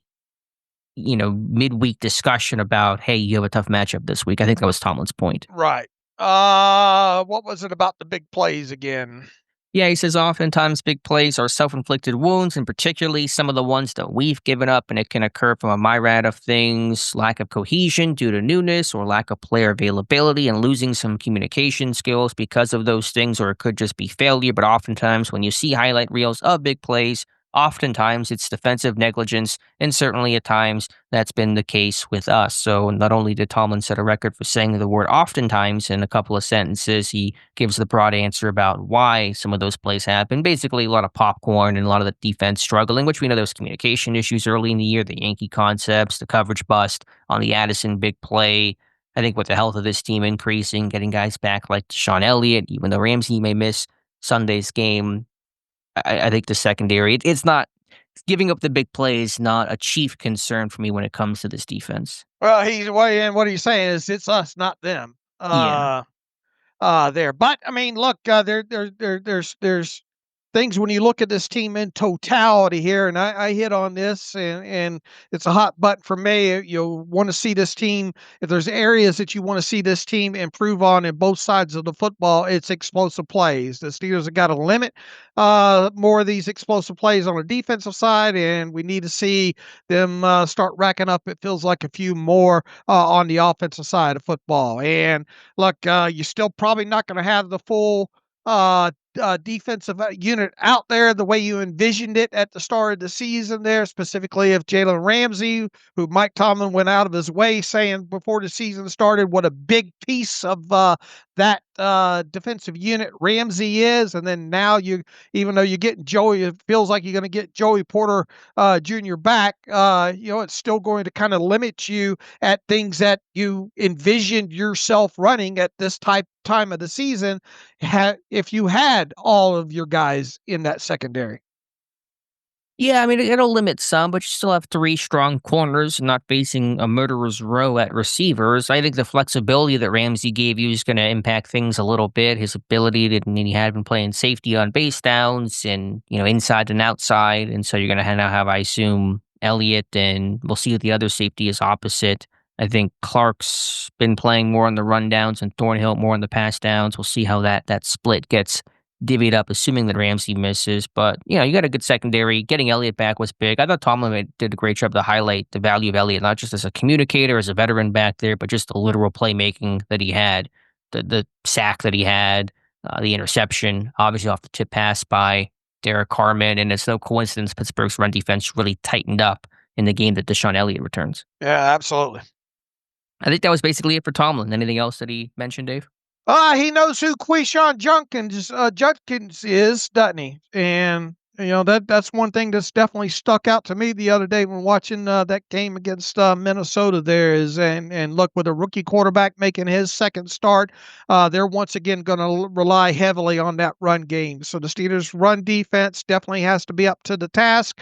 midweek discussion about, hey, you have a tough matchup this week. I think that was Tomlin's point. Right. What was it about the big plays again? Yeah, he says oftentimes big plays are self-inflicted wounds, and particularly some of the ones that we've given up, and it can occur from a myriad of things: lack of cohesion due to newness, or lack of player availability and losing some communication skills because of those things, or it could just be failure. But oftentimes when you see highlight reels of big plays, oftentimes it's defensive negligence, and certainly at times that's been the case with us. So not only did Tomlin set a record for saying the word oftentimes in a couple of sentences, he gives the broad answer about why some of those plays happen. Basically, a lot of popcorn and a lot of the defense struggling, which we know there was communication issues early in the year, the Yankee concepts, the coverage bust on the Addison big play. I think with the health of this team increasing, getting guys back like Deshaun Elliott, even though Ramsey may miss Sunday's game, I think the secondary, it's not giving up the big plays, not a chief concern for me when it comes to this defense. Well, what he's saying is it's us, not them. There, but I mean, look, there's things when you look at this team in totality here, and I hit on this, and it's a hot button for me. You want to see this team, if there's areas that you want to see this team improve on in both sides of the football, it's explosive plays. The Steelers have got to limit more of these explosive plays on the defensive side, and we need to see them start racking up, it feels like, a few more on the offensive side of football. And look, you're still probably not going to have the full defensive unit out there the way you envisioned it at the start of the season there, specifically if Jalen Ramsey, who Mike Tomlin went out of his way saying before the season started what a big piece of that defensive unit Ramsey is. And then now even though you're getting Joey, it feels like you're going to get Joey Porter Jr. back, it's still going to kind of limit you at things that you envisioned yourself running at this time of the season if you had all of your guys in that secondary. Yeah, I mean, it'll limit some, but you still have three strong corners, not facing a murderer's row at receivers. I think the flexibility that Ramsey gave you is going to impact things a little bit. His ability to, and he had been playing safety on base downs and, inside and outside. And so you're going to now have, I assume, Elliott, and we'll see what the other safety is opposite. I think Clark's been playing more on the rundowns and Thornhill more on the pass downs. We'll see how that split gets divvied up, assuming that Ramsey misses. But, you got a good secondary. Getting Elliott back was big. I thought Tomlin did a great job to highlight the value of Elliott, not just as a communicator, as a veteran back there, but just the literal playmaking that he had, the sack that he had, the interception, obviously off the tip pass by Derek Carman. And it's no coincidence Pittsburgh's run defense really tightened up in the game that Deshaun Elliott returns. Yeah, absolutely. I think that was basically it for Tomlin. Anything else that he mentioned, Dave? He knows who Quishon Judkins is, doesn't he? And that's one thing that's definitely stuck out to me the other day when watching that game against Minnesota. There is, and look, with a rookie quarterback making his second start, they're once again going to rely heavily on that run game. So the Steelers' run defense definitely has to be up to the task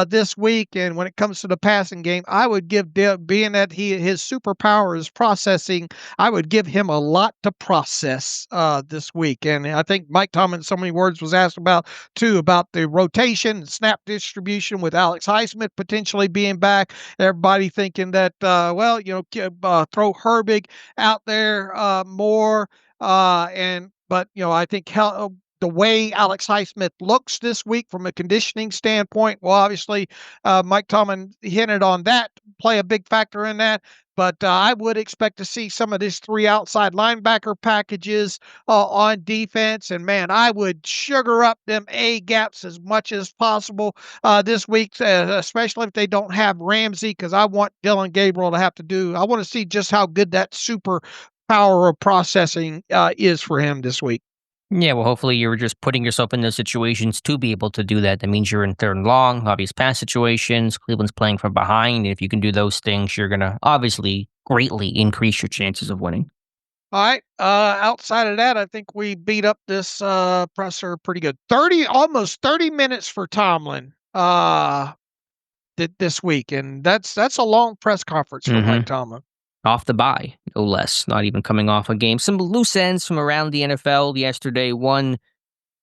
this week. And when it comes to the passing game, I would give, being that his superpower is processing, I would give him a lot to process this week. And I think Mike Tomlin, so many words, was asked about the rotation and snap distribution with Alex Highsmith potentially being back. Everybody thinking that, throw Herbig out there more. But I think the way Alex Highsmith looks this week from a conditioning standpoint, well, obviously, Mike Tomlin hinted on that, play a big factor in that. But I would expect to see some of these three outside linebacker packages on defense. And, man, I would sugar up them A gaps as much as possible this week, especially if they don't have Ramsey, because I want Dylan Gabriel to have to do. I want to see just how good that super power of processing is for him this week. Yeah, well, hopefully you're just putting yourself in those situations to be able to do that. That means you're in third and long, obvious pass situations. Cleveland's playing from behind. If you can do those things, you're going to obviously greatly increase your chances of winning. All right. Outside of that, I think we beat up this presser pretty good. Almost 30 minutes for Tomlin this week, and that's a long press conference for Mike Tomlin. Off the bye, no less, not even coming off a game. Some loose ends from around the NFL yesterday. One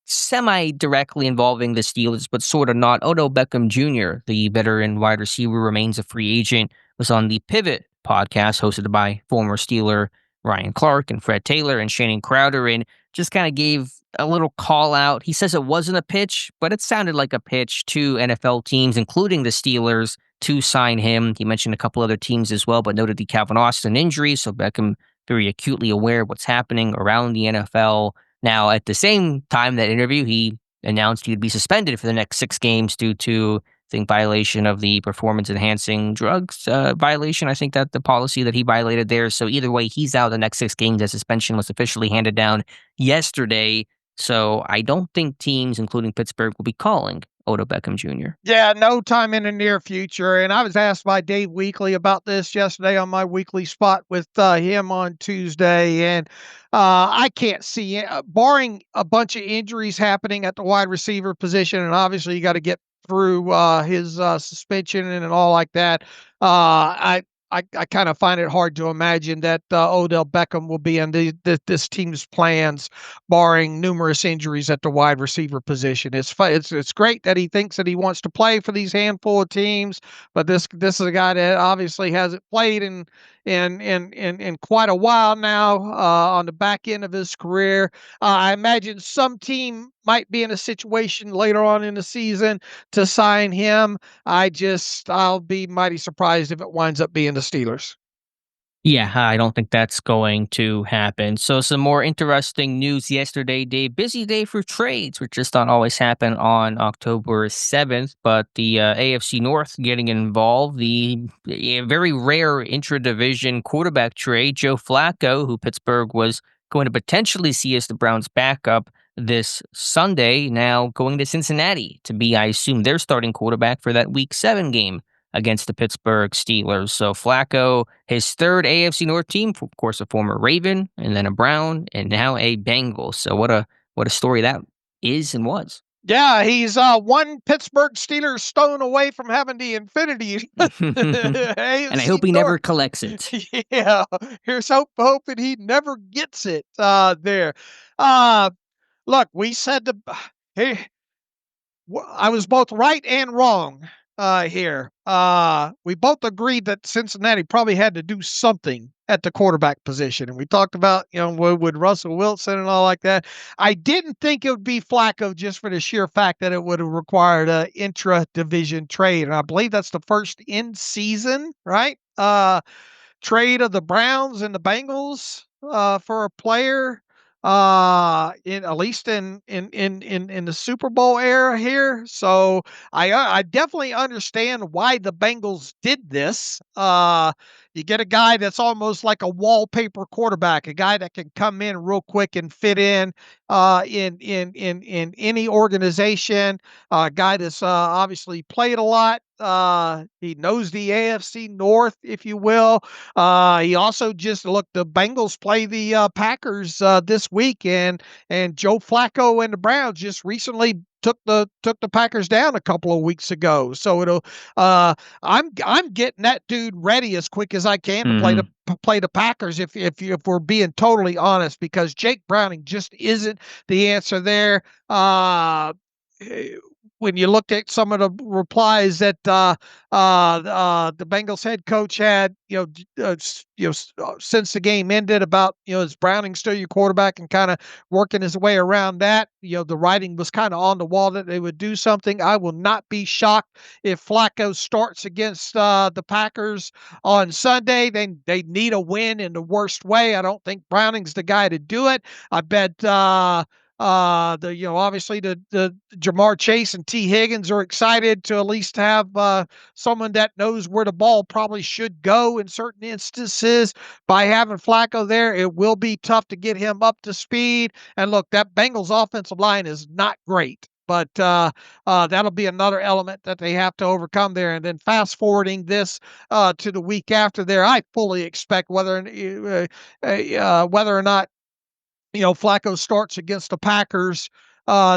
semi-directly involving the Steelers, but sort of not. Odell Beckham Jr., the veteran wide receiver, remains a free agent, was on the Pivot podcast hosted by former Steeler Ryan Clark and Fred Taylor and Shannon Crowder, and just kind of gave a little call out. He says it wasn't a pitch, but it sounded like a pitch to NFL teams, including the Steelers, to sign him. He mentioned a couple other teams as well, but noted the Calvin Austin injury, so Beckham very acutely aware of what's happening around the NFL. Now, at the same time, that interview, he announced he would be suspended for the next 6 games due to, I think, violation of the performance-enhancing drugs violation. I think that the policy that he violated there. So either way, he's out the next 6 games. That suspension was officially handed down yesterday. So I don't think teams, including Pittsburgh, will be calling Odell Beckham Jr. Yeah, no time in the near future. And I was asked by Dave Weekly about this yesterday on my weekly spot with him on Tuesday. And I can't see it, barring a bunch of injuries happening at the wide receiver position. And obviously you got to get through his suspension and all like that. I kind of find it hard to imagine that Odell Beckham will be in this team's plans, barring numerous injuries at the wide receiver position. It's great that he thinks that he wants to play for these handful of teams, but this is a guy that obviously hasn't played in quite a while now on the back end of his career. I imagine some team might be in a situation later on in the season to sign him. I'll be mighty surprised if it winds up being the Steelers. Yeah, I don't think that's going to happen. So some more interesting news yesterday, Dave. Busy day for trades, which just don't always happen on October 7th, but the AFC North getting involved. The very rare intra-division quarterback trade, Joe Flacco, who Pittsburgh was going to potentially see as the Browns' backup this Sunday, now going to Cincinnati to be, I assume, their starting quarterback for that Week 7 game against the Pittsburgh Steelers. So Flacco, his third AFC North team, of course, a former Raven, and then a Brown, and now a Bengal. So what a story that is and was. Yeah, he's one Pittsburgh Steelers stone away from having the Infinity And I hope he never collects it. Yeah, here's hoping he never gets it there. Look, we said hey, I was both right and wrong here. We both agreed that Cincinnati probably had to do something at the quarterback position. And we talked about, with Russell Wilson and all like that. I didn't think it would be Flacco just for the sheer fact that it would have required an intra-division trade. And I believe that's the first in-season, right? Trade of the Browns and the Bengals for a player in at least in the Super Bowl era here. So I definitely understand why the Bengals did this. You get a guy that's almost like a wallpaper quarterback, a guy that can come in real quick and fit in any organization. A guy that's obviously played a lot. He knows the AFC North, if you will. He also the Bengals play the Packers this week, and Joe Flacco and the Browns just recently took the Packers down a couple of weeks ago. So I'm getting that dude ready as quick as I can to play the Packers if we're being totally honest, because Jake Browning just isn't the answer there. When you look at some of the replies that the Bengals head coach had, since the game ended about, is Browning still your quarterback, and kind of working his way around that, the writing was kind of on the wall that they would do something. I will not be shocked if Flacco starts against the Packers on Sunday. They need a win in the worst way. I don't think Browning's the guy to do it. I bet obviously the Jamar Chase and T. Higgins are excited to at least have someone that knows where the ball probably should go in certain instances. By having Flacco there, it will be tough to get him up to speed. And look, that Bengals offensive line is not great, but that'll be another element that they have to overcome there. And then fast forwarding this to the week after there, I fully expect whether or not Flacco starts against the Packers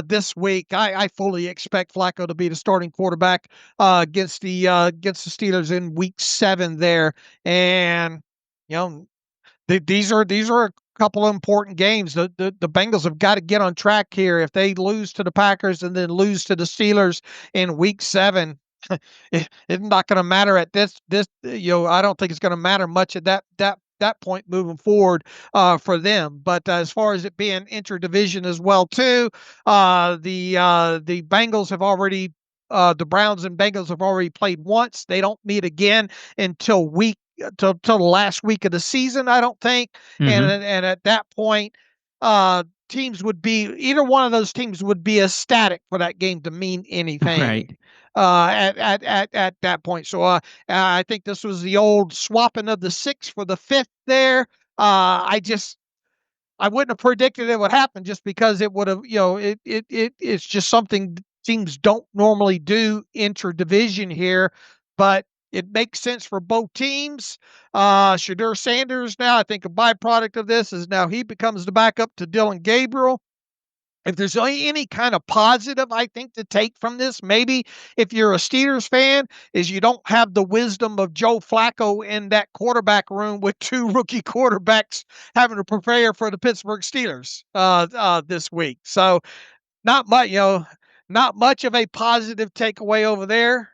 this week, I fully expect Flacco to be the starting quarterback against the Steelers in Week 7 there. And these are a couple of important games. The Bengals have got to get on track here. If they lose to the Packers and then lose to the Steelers in Week 7, it's not going to matter at this. I don't think it's going to matter much at that point moving forward for them. But as far as it being interdivision as well too, the Bengals have already the Browns and Bengals have already played once. They don't meet again until the last week of the season, I don't think. And at that point, either one of those teams would be ecstatic for that game to mean anything. Right. At that point. So I think this was the old swapping of the 6 for the 5th there. I wouldn't have predicted it would happen, just because it would have, it's just something teams don't normally do interdivision here, but it makes sense for both teams. Shadur Sanders now, I think a byproduct of this is now he becomes the backup to Dylan Gabriel. If there's any kind of positive, I think, to take from this, maybe if you're a Steelers fan, is you don't have the wisdom of Joe Flacco in that quarterback room with 2 rookie quarterbacks having to prepare for the Pittsburgh Steelers this week. So not much of a positive takeaway over there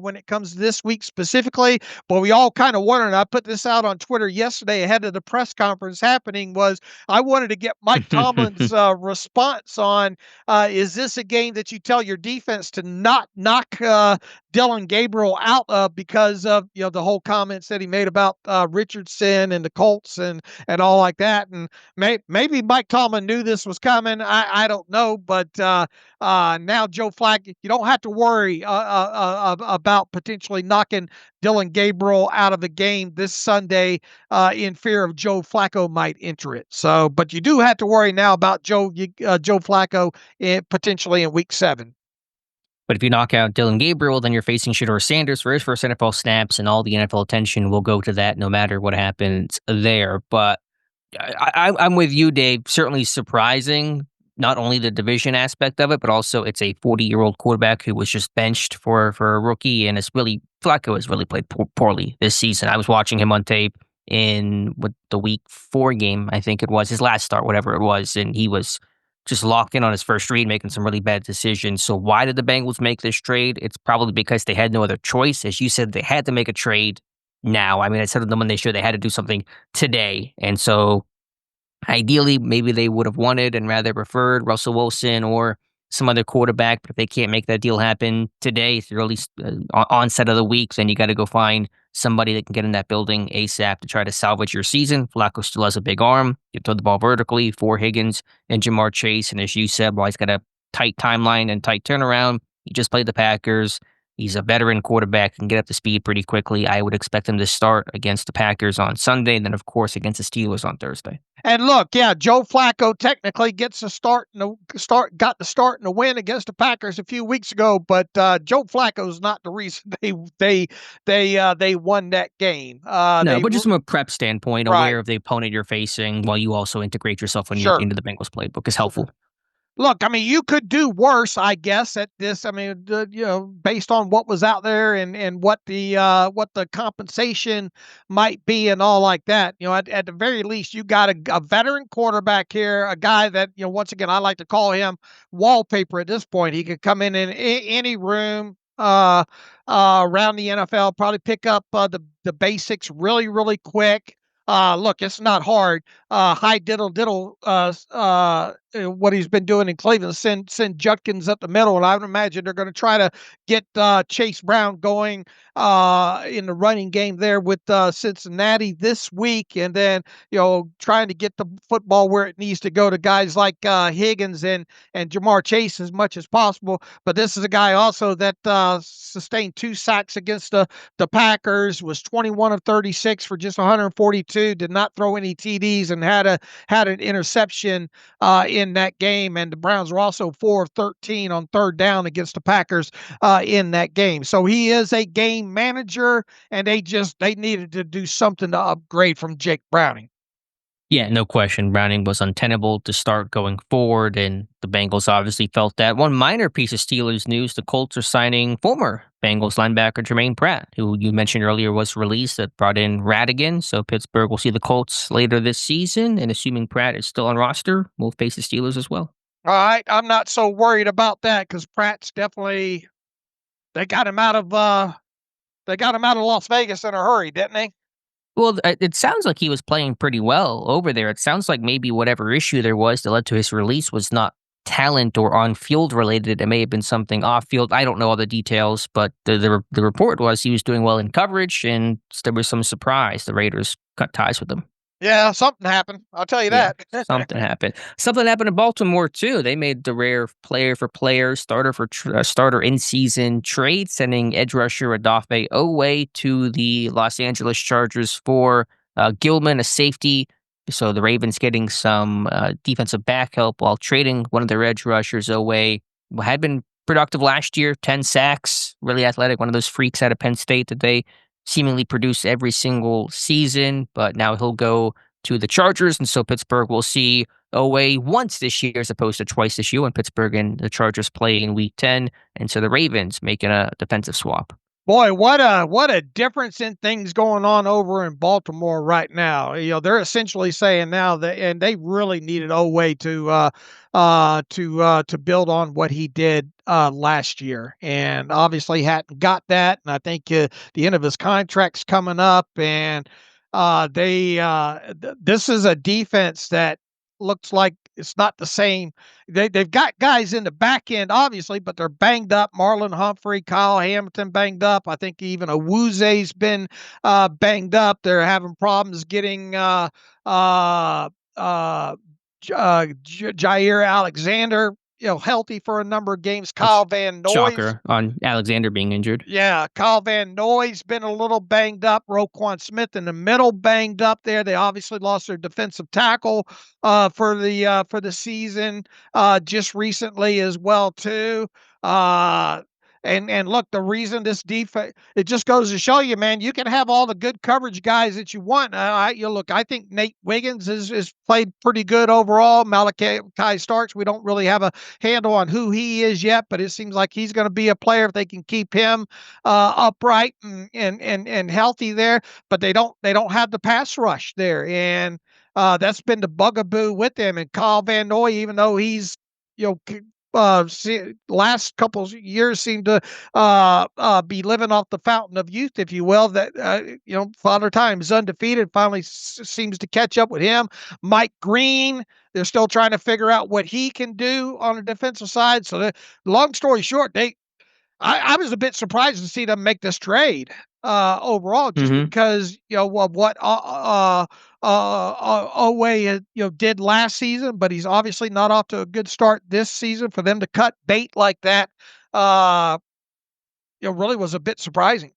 when it comes to this week specifically. But we all kind of wondered, and I put this out on Twitter yesterday ahead of the press conference happening, was I wanted to get Mike Tomlin's response on, is this a game that you tell your defense to not knock Dylan Gabriel out because of the whole comments that he made about Richardson and the Colts and all like that. And maybe Mike Tomlin knew this was coming. I don't know, but now Joe Flacco, you don't have to worry about potentially knocking Dylan Gabriel out of the game this Sunday in fear of Joe Flacco might enter it. So, but you do have to worry now about Joe Flacco potentially in Week 7. But if you knock out Dylan Gabriel, then you're facing Shadur Sanders for his first NFL snaps, and all the NFL attention will go to that no matter what happens there. But I'm with you, Dave. Certainly surprising not only the division aspect of it, but also it's a 40-year-old quarterback who was just benched for a rookie, and Flacco has really played poorly this season. I was watching him on tape in the week 4 game, I think it was, his last start, whatever it was, and he was just locked in on his first read, making some really bad decisions. So why did the Bengals make this trade? It's probably because they had no other choice. As you said, they had to make a trade now. I mean, I said to them when they should, they had to do something today. And so ideally, maybe they would have wanted and rather preferred Russell Wilson or some other quarterback. But if they can't make that deal happen today, it's the early onset of the week, then you got to go find somebody that can get in that building ASAP to try to salvage your season. Flacco still has a big arm. You throw the ball vertically for Higgins and Jamar Chase. And as you said, while he's got a tight timeline and tight turnaround, he just played the Packers. He's a veteran quarterback, can get up to speed pretty quickly. I would expect him to start against the Packers on Sunday, and then, of course, against the Steelers on Thursday. And look, yeah, Joe Flacco technically got the start and the win against the Packers a few weeks ago, but Joe Flacco's not the reason they won that game. No, but just from a prep standpoint, Right. aware of the opponent you're facing, while you also integrate yourself Sure. into the Bengals playbook is helpful. Look, I mean, you could do worse, I guess, at this. I mean, based on what was out there and what the compensation might be and all like that. At the very least, you got a veteran quarterback here, a guy that, once again, I like to call him wallpaper at this point. He could come in any room around the NFL, probably pick up the basics really, really quick. Look, it's not hard. High diddle, what he's been doing in Cleveland, send Judkins up the middle, and I would imagine they're going to try to get Chase Brown going in the running game there with Cincinnati this week, and then trying to get the football where it needs to go to guys like Higgins and Jamar Chase as much as possible. But this is a guy also that sustained 2 sacks against the Packers, was 21 of 36 for just 142, did not throw any TDs, and had an interception in that game. And the Browns were also 4 of 13 on third down against the Packers in that game. So he is a game manager, and they needed to do something to upgrade from Jake Browning. Yeah, no question. Browning was untenable to start going forward, and the Bengals obviously felt that. One minor piece of Steelers news, the Colts are signing former Bengals linebacker Jermaine Pratt, who you mentioned earlier was released, that brought in Radigan. So Pittsburgh will see the Colts later this season, and assuming Pratt is still on roster, we'll face the Steelers as well. All right, I'm not so worried about that because Pratt's definitely they got him out of Las Vegas in a hurry, didn't they? Well, it sounds like he was playing pretty well over there. It sounds like maybe whatever issue there was that led to his release was not talent or on-field related. It may have been something off-field. I don't know all the details, but the report was he was doing well in coverage, and there was some surprise. The Raiders cut ties with him. Yeah, something happened. I'll tell you that. Something happened. Something happened in Baltimore too. They made the rare player-for-player, starter in-season trade, sending edge rusher Odafe Oweh to the Los Angeles Chargers for Gilman, a safety. So the Ravens getting some defensive back help while trading one of their edge rushers. Oweh had been productive last year, 10 sacks, really athletic, one of those freaks out of Penn State that they seemingly produce every single season, but now he'll go to the Chargers, and so Pittsburgh will see Oweh once this year as opposed to twice this year when Pittsburgh and the Chargers play in Week 10, and so the Ravens making a defensive swap. Boy, what a difference in things going on over in Baltimore right now. They're essentially saying now that, and they really needed Oweh to build on what he did last year, and obviously hadn't got that. And I think the end of his contract's coming up, and this is a defense that looks like it's not the same. They've got guys in the back end, obviously, but they're banged up. Marlon Humphrey, Kyle Hamilton banged up. I think even Awuze's been banged up. They're having problems getting Jair Alexander healthy for a number of games. Kyle Van Noy. Shocker on Alexander being injured. Yeah, Kyle Van Noy's been a little banged up. Roquan Smith in the middle banged up there. They obviously lost their defensive tackle for the season just recently as well too. And look, the reason this defense, it just goes to show you, man, you can have all the good coverage guys that you want. I think Nate Wiggins is played pretty good overall. Malachi Starks, we don't really have a handle on who he is yet, but it seems like he's going to be a player if they can keep him upright and healthy there. But they don't have the pass rush there, and that's been the bugaboo with them. And Kyle Van Noy, even though he's last couple of years seem to be living off the fountain of youth, if you will. That Father Time is undefeated. Finally seems to catch up with him. Mike Green, they're still trying to figure out what he can do on the defensive side. So, long story short, I was a bit surprised to see them make this trade overall, just because of what Owe did last season, but he's obviously not off to a good start this season. For them to cut bait like that, really was a bit surprising.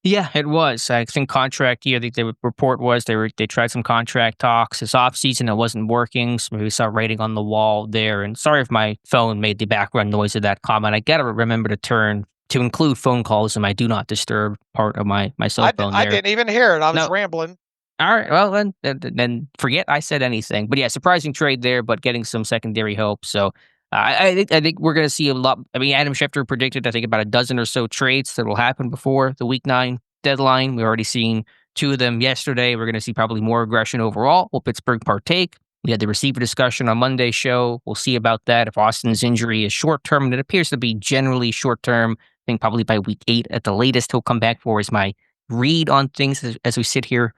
Yeah, it was. I think contract year, the report was they tried some contract talks. This offseason, it wasn't working, so maybe we saw writing on the wall there. And sorry if my phone made the background noise of that comment. I got to remember to include phone calls in my do not disturb part of my cell phone there. I didn't even hear it. I was rambling. All right, well, then forget I said anything. But yeah, surprising trade there, but getting some secondary help. So I think we're going to see a lot. I mean, Adam Schefter predicted, I think, about a dozen or so trades that will happen before the Week 9 deadline. We've already seen 2 of them yesterday. We're going to see probably more aggression overall. Will Pittsburgh partake? We had the receiver discussion on Monday's show. We'll see about that. If Austin's injury is short-term, and it appears to be generally short-term, I think probably by Week 8 at the latest he'll come back for, is my read on things as we sit here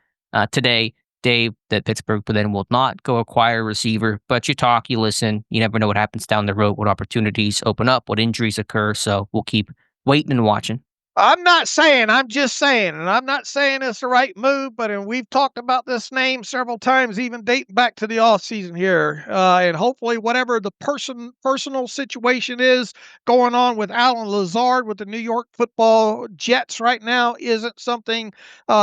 today, Dave, that Pittsburgh then will not go acquire a receiver. But you talk, you listen, you never know what happens down the road, what opportunities open up, what injuries occur. So we'll keep waiting and watching. I'm not saying, I'm just saying, and I'm not saying it's the right move, but we've talked about this name several times, even dating back to the offseason here. And hopefully whatever the personal situation is going on with Alan Lazard with the New York Football Jets right now isn't something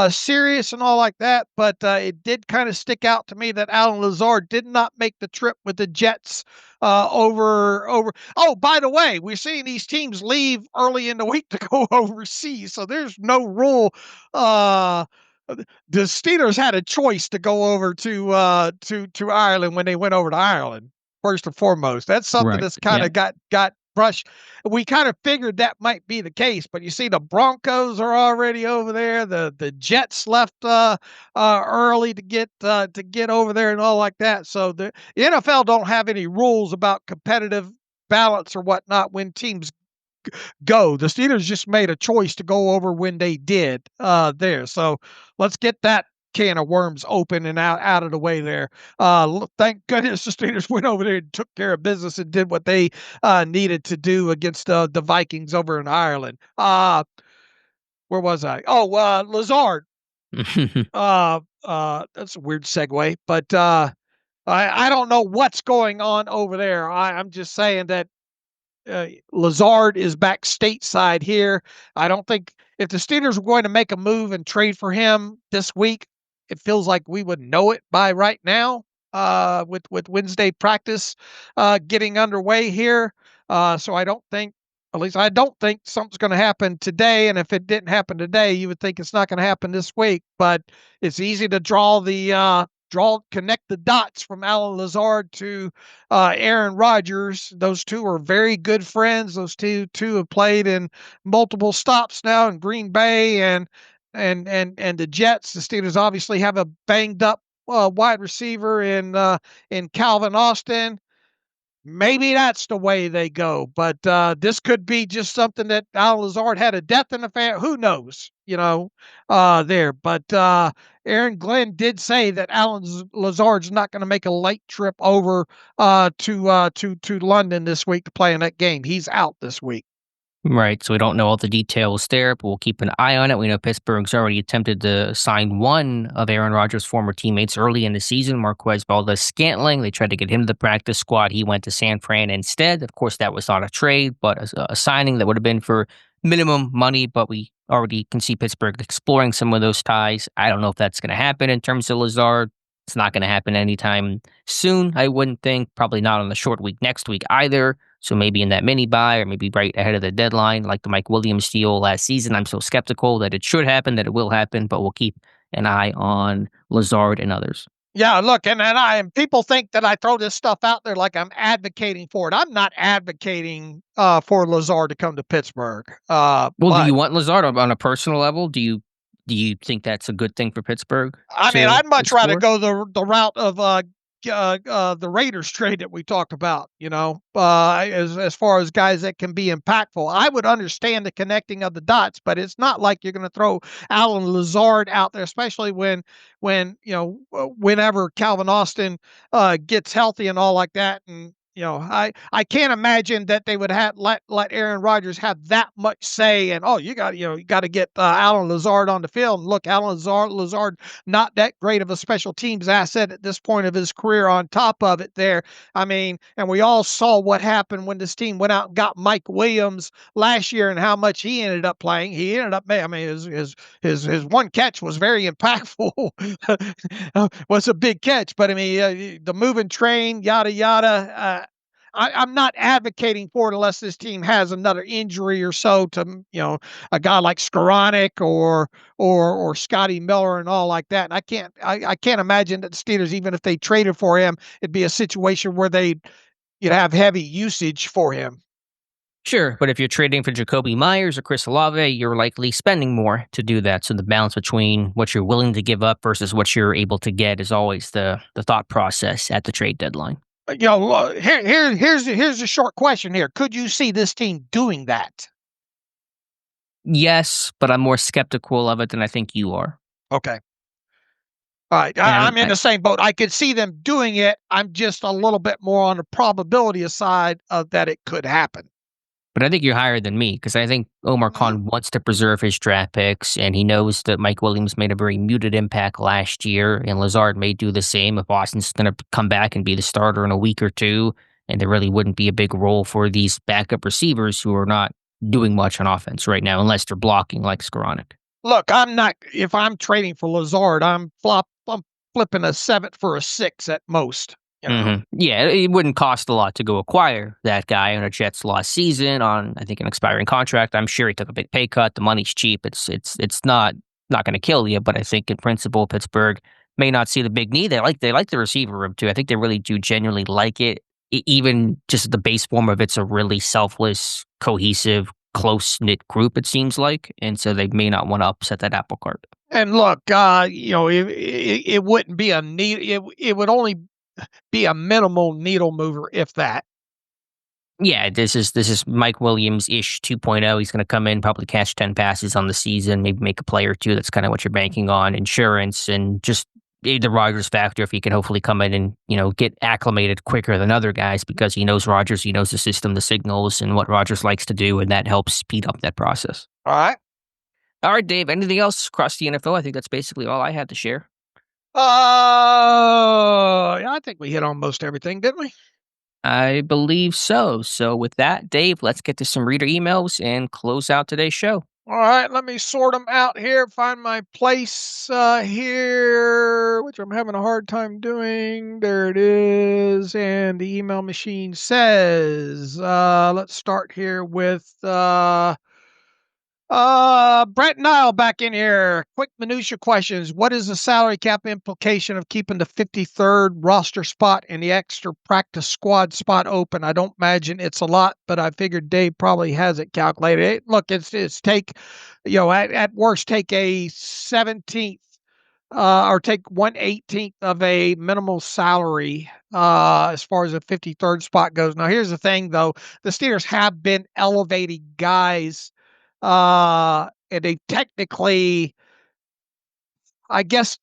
serious and all like that. But it did kind of stick out to me that Alan Lazard did not make the trip with the Jets over. Oh, by the way, we're seeing these teams leave early in the week to go overseas, so there's no rule. The Steelers had a choice to go over to Ireland when they went over to Ireland. First and foremost, that's something that's kind of got brushed. We kind of figured that might be the case, but you see, the Broncos are already over there. The Jets left early to get over there and all like that. So the NFL don't have any rules about competitive balance or whatnot when teams go. The Steelers just made a choice to go over when they did there. So let's get that can of worms open and out of the way there. Thank goodness the Steelers went over there and took care of business and did what they needed to do against the Vikings over in Ireland. Where was I? Oh, Lazard. That's a weird segue, but I don't know what's going on over there. I'm just saying that Lazard is back stateside here. I don't think if the Steelers were going to make a move and trade for him this week, it feels like we would know it by right now with Wednesday practice getting underway here. So I don't think something's going to happen today. And if it didn't happen today, you would think it's not going to happen this week. But it's easy to connect the dots from Alan Lazard to Aaron Rodgers. Those two are very good friends. Those two have played in multiple stops now in Green Bay and the Jets. The Steelers obviously have a banged up wide receiver in Calvin Austin. Maybe that's the way they go, but this could be just something that Alan Lazard had a death in the family. Who knows, there. But Aaron Glenn did say that Alan Lazard's not going to make a late trip over to London this week to play in that game. He's out this week. Right, so we don't know all the details there, but we'll keep an eye on it. We know Pittsburgh's already attempted to sign one of Aaron Rodgers' former teammates early in the season, Marquez Valdes-Scantling. They tried to get him to the practice squad. He went to San Fran instead. Of course, that was not a trade, but a signing that would have been for minimum money, but we already can see Pittsburgh exploring some of those ties. I don't know if that's going to happen in terms of Lazard. It's not going to happen anytime soon, I wouldn't think. Probably not on the short week next week either. So maybe in that mini buy or maybe right ahead of the deadline, like the Mike Williams deal last season. I'm so skeptical that it should happen, that it will happen, but we'll keep an eye on Lazard and others. Yeah, look, and people think that I throw this stuff out there like I'm advocating for it. I'm not advocating for Lazard to come to Pittsburgh. Well, do But you want Lazard on a personal level? Do you think that's a good thing for Pittsburgh? I mean, I'd much rather explore? go the route of the Raiders trade that we talked about. As far as guys that can be impactful, I would understand the connecting of the dots, but it's not like you're going to throw Alan Lazard out there, especially whenever Calvin Austin gets healthy and all like that. And I can't imagine that they would let Aaron Rodgers have that much say. And you got to get Alan Lazard on the field. And look, Alan Lazard, not that great of a special teams asset at this point of his career. On top of it, there, I mean, and we all saw what happened when this team went out and got Mike Williams last year and how much he ended up playing. He ended up, I mean, his one catch was very impactful. Was a big catch, but I mean, the moving train, yada yada. I'm not advocating for it unless this team has another injury or so to, a guy like Skoranek or Scotty Miller and all like that. And I can't imagine that the Steelers, even if they traded for him, it'd be a situation where you'd have heavy usage for him. Sure, but if you're trading for Jacoby Myers or Chris Olave, you're likely spending more to do that. So the balance between what you're willing to give up versus what you're able to get is always the thought process at the trade deadline. Here's a short question here. Could you see this team doing that? Yes, but I'm more skeptical of it than I think you are. Okay. All right. I'm in the same boat. I could see them doing it. I'm just a little bit more on the probability side of that it could happen. But I think you're higher than me because I think Omar Khan wants to preserve his draft picks, and he knows that Mike Williams made a very muted impact last year, and Lazard may do the same if Austin's going to come back and be the starter in a week or two, and there really wouldn't be a big role for these backup receivers who are not doing much on offense right now unless they're blocking like Skoranek. Look, if I'm trading for Lazard, I'm flipping a 7 for a 6 at most. Yeah, it wouldn't cost a lot to go acquire that guy on a Jets last season on, I think, an expiring contract. I'm sure he took a big pay cut. The money's cheap. It's not going to kill you, but I think in principle, Pittsburgh may not see the big need. They like the receiver room too. I think they really do genuinely like it. Even just the base form of it's a really selfless, cohesive, close-knit group, it seems like, and so they may not want to upset that apple cart. And look, it wouldn't be a need. It would only be a minimal needle mover, if that. Yeah, this is Mike Williams-ish 2.0. He's going to come in, probably catch 10 passes on the season, maybe make a play or two. That's kind of what you're banking on. Insurance and just the Rodgers factor, if he can hopefully come in and, get acclimated quicker than other guys because he knows Rodgers, he knows the system, the signals, and what Rodgers likes to do, and that helps speed up that process. All right. All right, Dave, anything else across the NFL? I think that's basically all I had to share. I think we hit on most everything, didn't we? I believe so. So with that, Dave, let's get to some reader emails and close out today's show. All right, let me sort them out here, find my place here, which I'm having a hard time doing. There it is. And the email machine says, let's start here with Brent Nile back in here. Quick minutia questions. What is the salary cap implication of keeping the 53rd roster spot and the extra practice squad spot open? I don't imagine it's a lot, but I figured Dave probably has it calculated. Look, it's take, at worst, take a 17th or take 1/18th of a minimal salary as far as the 53rd spot goes. Now, here's the thing, though. The Steelers have been elevating guys. And they technically, I guess,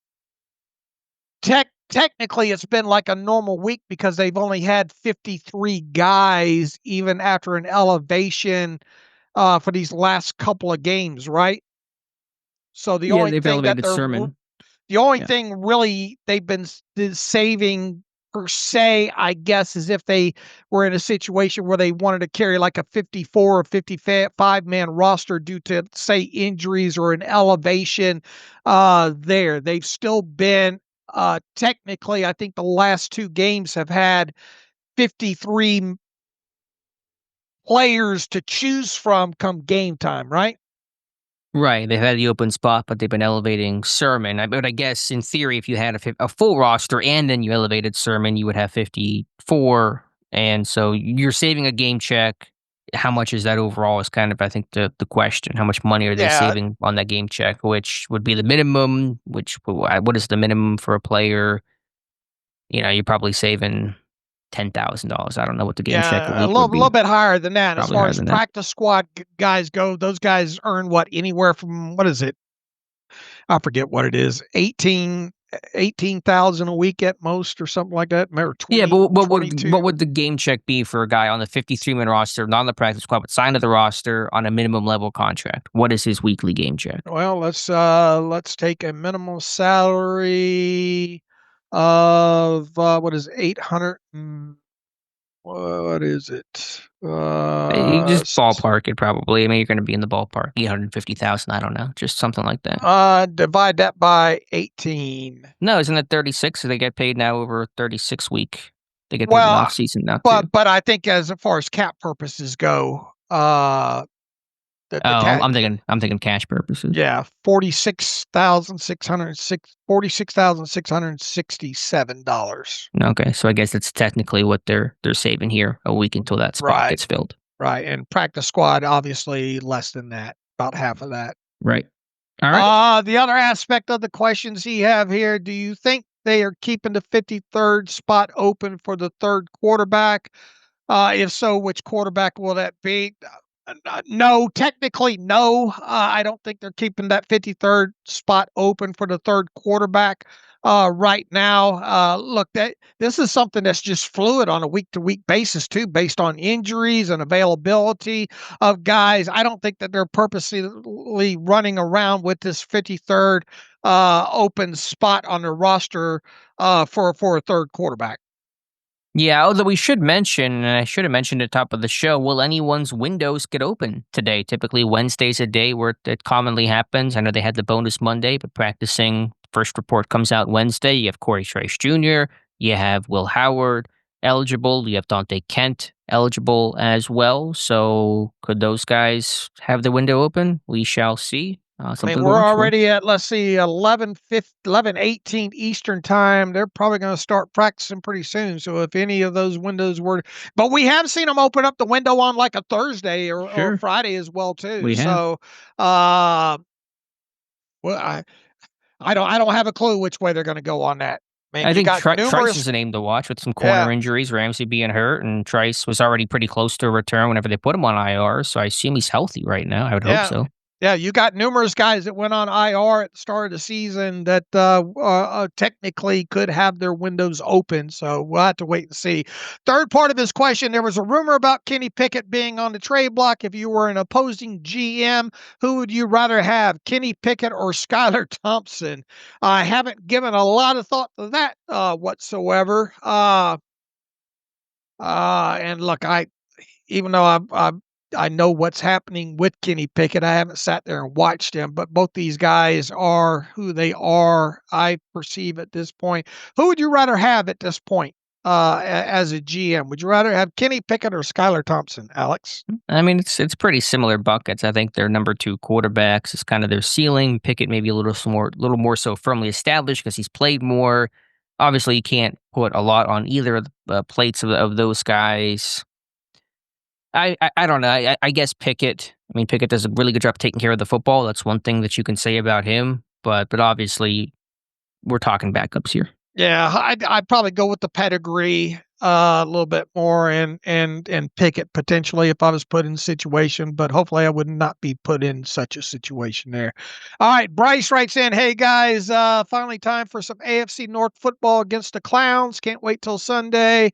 technically it's been like a normal week because they've only had 53 guys even after an elevation for these last couple of games, right? So the only thing that the only thing really they've been saving per se, I guess, is if they were in a situation where they wanted to carry like a 54 or 55 man roster due to, say, injuries or an elevation there. They've still been technically, I think the last two games have had 53 players to choose from come game time, right? Right. They've had the open spot, but they've been elevating Sermon. But I guess in theory, if you had a full roster and then you elevated Sermon, you would have 54. And so you're saving a game check. How much is that overall is kind of, I think, the question. How much money are they Yeah. saving on that game check, which would be the minimum, what is the minimum for a player? You're probably saving $10,000. I don't know what the game check a Yeah, week would be. little bit higher than that. As Probably far higher as than that. practice squad guys go, those guys earn anywhere from, what is it? I forget what it is. 18,000 a week at most or something like that. Or 20, Yeah, but what 22. would the game check be for a guy on the 53-man roster, not on the practice squad, but signed to the roster on a minimum level contract? What is his weekly game check? Well, let's take a minimum salary of what is 800 what is it? You just ballpark it probably. I mean, you're going to be in the ballpark. 850,000, I don't know. Just something like that. Divide that by 18. No, isn't it 36? So they get paid now over 36 week. They get paid in Well, off season now too. but I think as far as cap purposes go, I'm thinking cash purposes. yeah, $46,667. Okay, so I guess that's technically what they're saving here a week until that spot gets filled. Right, and practice squad obviously less than that, about half of that. Right. All right. The other aspect of the questions he have here: do you think they are keeping the 53rd spot open for the third quarterback? If so, which quarterback will that be? No, technically, no. I don't think they're keeping that 53rd spot open for the third quarterback right now. Look, this is something that's just fluid on a week-to-week basis, too, based on injuries and availability of guys. I don't think that they're purposely running around with this 53rd open spot on their roster for a third quarterback. Yeah, although we should mention, and I should have mentioned at the top of the show, will anyone's windows get open today? Typically, Wednesday's a day where it commonly happens. I know they had the bonus Monday, but practicing, first report comes out Wednesday. You have Corey Trice Jr., you have Will Howard eligible, you have Dante Kent eligible as well. So could those guys have the window open? We shall see. I mean, we're already at, let's see, 11:18 Eastern time. They're probably going to start practicing pretty soon. So if any of those windows were, but we have seen them open up the window on like a Thursday or Friday as well too. So, well, I don't have a clue which way they're going to go on that. I think Trice is a name to watch with some corner injuries, Ramsey being hurt, and Trice was already pretty close to a return whenever they put him on IR. So I assume he's healthy right now. I would hope so. Yeah, you got numerous guys that went on IR at the start of the season that technically could have their windows open. So we'll have to wait and see. Third part of his question, there was a rumor about Kenny Pickett being on the trade block. If you were an opposing GM, who would you rather have, Kenny Pickett or Skylar Thompson? I haven't given a lot of thought to that whatsoever. And look, even though I know what's happening with Kenny Pickett, I haven't sat there and watched him, but both these guys are who they are, I perceive at this point. Who would you rather have at this point as a GM? Would you rather have Kenny Pickett or Skylar Thompson, Alex? I mean, it's pretty similar buckets. I think their number two quarterbacks is kind of their ceiling. Pickett maybe a little more so firmly established because he's played more. Obviously, you can't put a lot on either of the plates of those guys. I don't know. I guess Pickett. I mean, Pickett does a really good job taking care of the football. That's one thing that you can say about him. But obviously, we're talking backups here. Yeah, I'd probably go with the pedigree a little bit more and Pickett potentially if I was put in a situation, but hopefully I would not be put in such a situation there. All right, Bryce writes in, hey guys, finally time for some AFC North football against the Clowns. Can't wait till Sunday.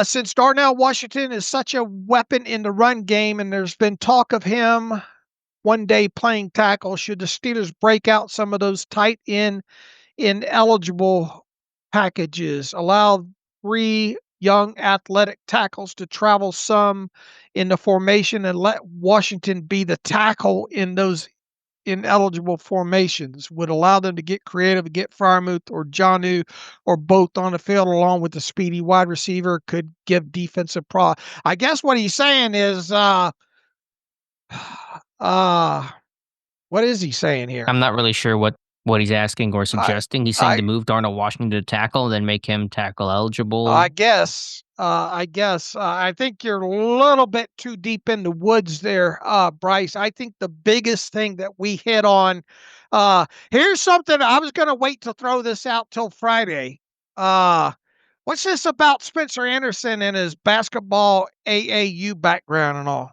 Since Darnell Washington is such a weapon in the run game and there's been talk of him one day playing tackle, should the Steelers break out some of those tight end ineligible packages, allow 3 young athletic tackles to travel some in the formation and let Washington be the tackle in those ineligible formations, would allow them to get creative and get Freiermuth or Jonnu or both on the field along with the speedy wide receiver, could give defensive I guess what he's saying is, what is he saying here? I'm not really sure what he's asking or suggesting. He's saying to move Darnell Washington to tackle, then make him tackle eligible. I guess. I think you're a little bit too deep in the woods there, Bryce. I think the biggest thing that we hit on, here's something I was going to wait to throw this out till Friday. What's this about Spencer Anderson and his basketball AAU background and all?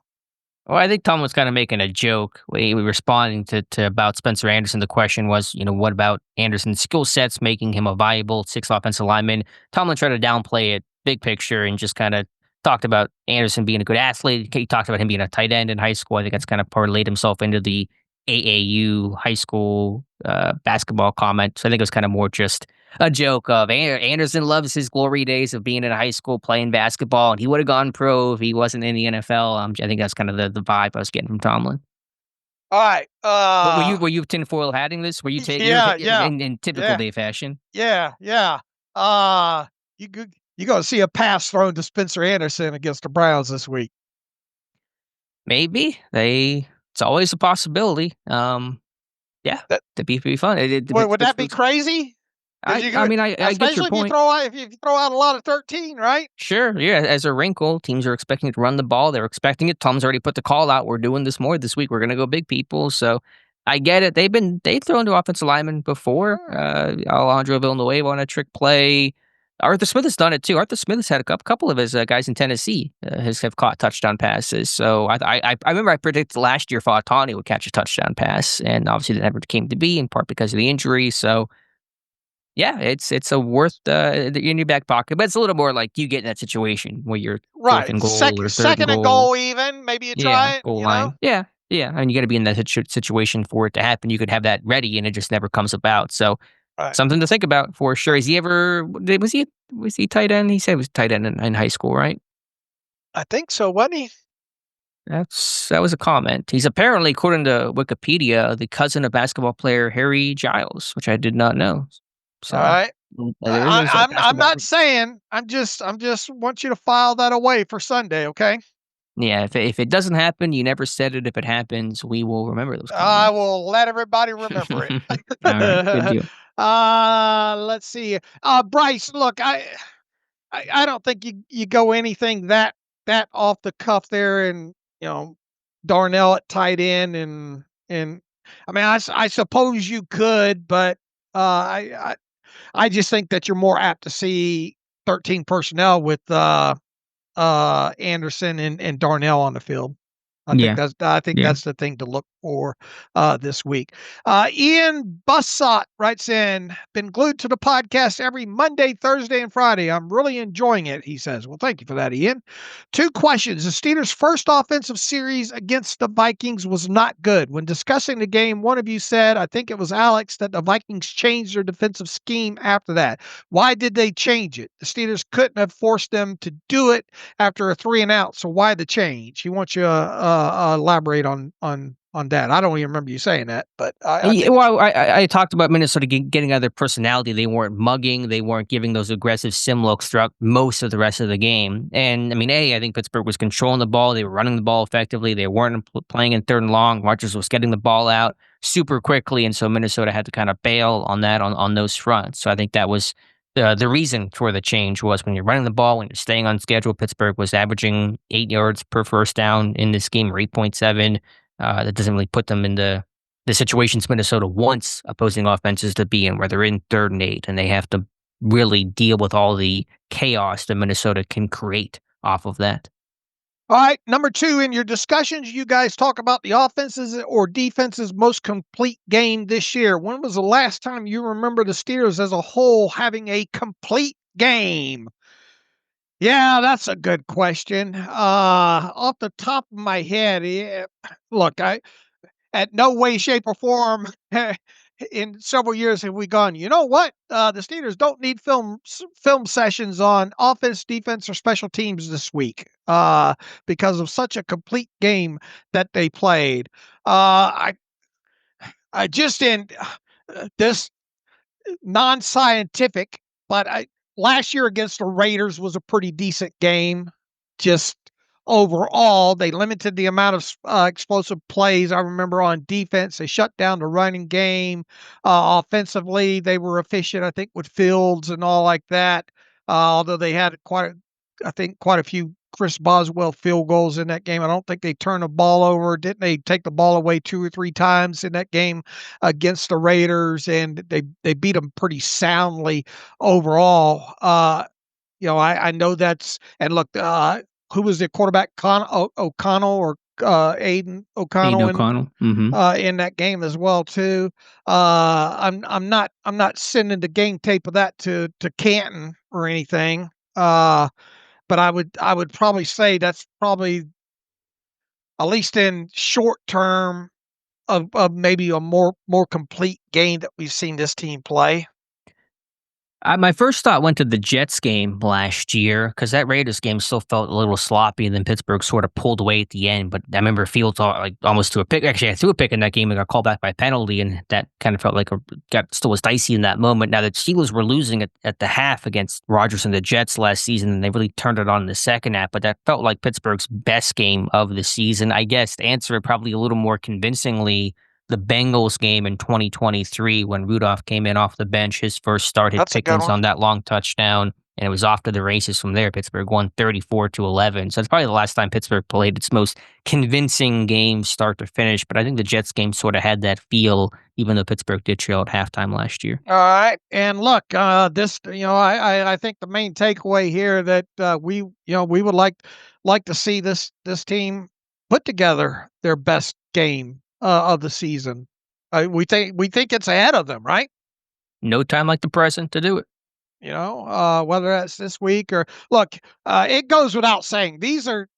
Well, I think Tom was kind of making a joke when he was responding to about Spencer Anderson. The question was, what about Anderson's skill sets making him a viable sixth offensive lineman? Tomlin tried to downplay it, big picture, and just kind of talked about Anderson being a good athlete. He talked about him being a tight end in high school. I think that's kind of parlayed himself into the AAU high school basketball comment. So I think it was kind of more just a joke of Anderson loves his glory days of being in high school playing basketball, and he would have gone pro if he wasn't in the NFL. I think that's kind of the vibe I was getting from Tomlin. All right. Were you tinfoil hatting this? Were you taking in typical Dave fashion? Yeah. You going to see a pass thrown to Spencer Anderson against the Browns this week? Maybe it's always a possibility. That'd be fun. Would that be crazy? I get your point. Especially if you throw out a lot of 13, right? Sure, yeah. As a wrinkle, teams are expecting to run the ball. They're expecting it. Tom's already put the call out. We're doing this more this week. We're going to go big people. So I get it. They've thrown to offensive linemen before. Alejandro Villanueva on a trick play. Arthur Smith has done it too. Arthur Smith has had a couple of his guys in Tennessee have caught touchdown passes. So I remember I predicted last year Fautani would catch a touchdown pass, and obviously that never came to be, in part because of the injury. So yeah, it's a worth in your back pocket, but it's a little more like you get in that situation where you're right, and goal second and goal, even maybe you try it, goal line. Yeah, and you got to be in that situation for it to happen. You could have that ready, and it just never comes about. So something to think about for sure. Was he tight end? He said he was tight end in high school, right? I think so. Wasn't he? That was a comment. He's apparently, according to Wikipedia, the cousin of basketball player Harry Giles, which I did not know. So, all right. I'm not saying. I'm just want you to file that away for Sunday, okay? Yeah. If it doesn't happen, you never said it. If it happens, we will remember those comments. I will let everybody remember it. All right. Good deal. Let's see. Bryce, look, I don't think you go anything that off the cuff there, and Darnell at tight end, and I mean I suppose you could, but I just think that you're more apt to see 13 personnel with Anderson and Darnell on the field. I think that's the thing to look for this week. Ian Bussot writes in, been glued to the podcast every Monday, Thursday, and Friday. I'm really enjoying it, he says. Well, thank you for that, Ian. 2 questions. The Steelers' first offensive series against the Vikings was not good. When discussing the game, one of you said, I think it was Alex, that the Vikings changed their defensive scheme after that. Why did they change it? The Steelers couldn't have forced them to do it after a 3-and-out, so why the change? He wants you elaborate on that. I don't even remember you saying that, but I talked about Minnesota getting out of their personality. They weren't mugging. They weren't giving those aggressive sim looks throughout most of the rest of the game. And I mean, I think Pittsburgh was controlling the ball. They were running the ball effectively. They weren't playing in 3rd and long. Rodgers was getting the ball out super quickly, and so Minnesota had to kind of bail on that on those fronts. So I think that was the reason for the change was when you're running the ball, when you're staying on schedule. Pittsburgh was averaging 8 yards per first down in this game, or 8.7. That doesn't really put them in the situations Minnesota wants opposing offenses to be in, where they're in 3rd and 8, and they have to really deal with all the chaos that Minnesota can create off of that. All right, number 2, in your discussions, you guys talk about the offenses or defenses' most complete game this year. When was the last time you remember the Steelers as a whole having a complete game? Yeah, that's a good question. Off the top of my head, look, at no way, shape, or form in several years have we gone, you know what? The Steelers don't need film sessions on offense, defense, or special teams this week because of such a complete game that they played. just in this non-scientific, but last year against the Raiders was a pretty decent game. Just overall, they limited the amount of explosive plays. I remember on defense, they shut down the running game. Offensively, they were efficient, I think, with Fields and all like that. Although they had quite a few Chris Boswell field goals in that game. I don't think they turned the ball over. Didn't they take the ball away 2 or 3 times in that game against the Raiders? And they beat them pretty soundly overall. I know that's, and look, who was the quarterback? O'Connell or Aiden O'Connell, Aiden O'Connell. In that game as well too. I'm not sending the game tape of that to Canton or anything. But I would probably say that's probably, at least in short term, of maybe a more complete game that we've seen this team play. My first thought went to the Jets game last year because that Raiders game still felt a little sloppy, and then Pittsburgh sort of pulled away at the end. But I remember Fields almost threw a pick. Actually, I threw a pick in that game and got called back by penalty, and that kind of felt like still was dicey in that moment. Now the Steelers were losing at the half against Rodgers and the Jets last season, and they really turned it on in the second half. But that felt like Pittsburgh's best game of the season. I guess to answer it probably a little more convincingly, the Bengals game in 2023 when Rudolph came in off the bench. His first start hit Pickens on that long touchdown, and it was off to the races from there. Pittsburgh won 34-11. So it's probably the last time Pittsburgh played its most convincing game start to finish. But I think the Jets game sort of had that feel, even though Pittsburgh did trail at halftime last year. All right. And look, this, I think the main takeaway here that we would like to see this team put together their best game of the season. We think it's ahead of them, right? No time like the present to do it. Whether that's this week or look, it goes without saying these are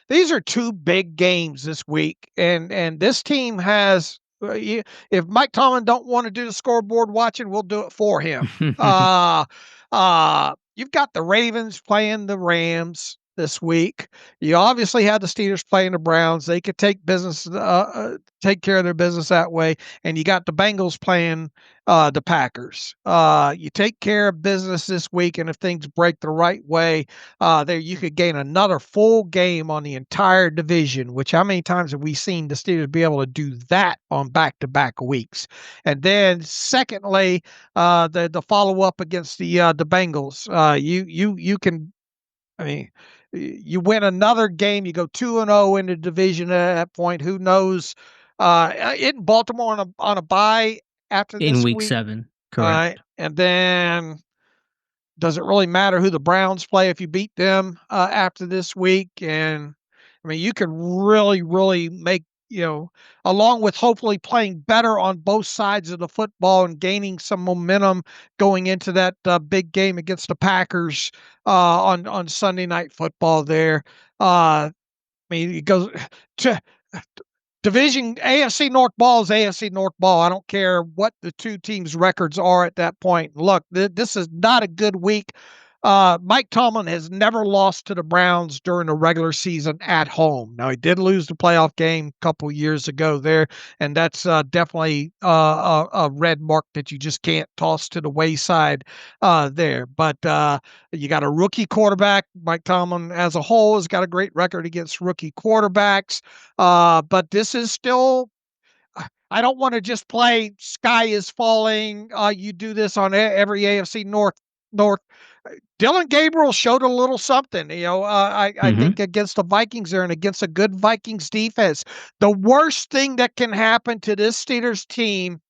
2 big games this week, and this team has. If Mike Tomlin don't want to do the scoreboard watching, we'll do it for him. You've got the Ravens playing the Rams this week. You obviously had the Steelers playing the Browns. They could take care of their business that way. And you got the Bengals playing the Packers. You take care of business this week, and if things break the right way, there you could gain another full game on the entire division. Which how many times have we seen the Steelers be able to do that on back-to-back weeks? And then secondly, the follow up against the Bengals. You can. I mean, you win another game, you go 2-0 in the division at that point. Who knows? In Baltimore on a bye after this in week week? 7, correct. And then does it really matter who the Browns play if you beat them after this week? And I mean, you could really, really make, along with hopefully playing better on both sides of the football and gaining some momentum going into that big game against the Packers on Sunday Night Football there. I mean, it goes to division. AFC North ball is AFC North ball. I don't care what the 2 teams' records are at that point. Look, this is not a good week. Mike Tomlin has never lost to the Browns during the regular season at home. Now, he did lose the playoff game a couple years ago there, and that's definitely a red mark that you just can't toss to the wayside there. But you got a rookie quarterback. Mike Tomlin as a whole has got a great record against rookie quarterbacks. But this is still, I don't want to just play sky is falling. You do this on every AFC North. Dylan Gabriel showed a little something, I think against the Vikings there and against a good Vikings defense. The worst thing that can happen to this Steelers team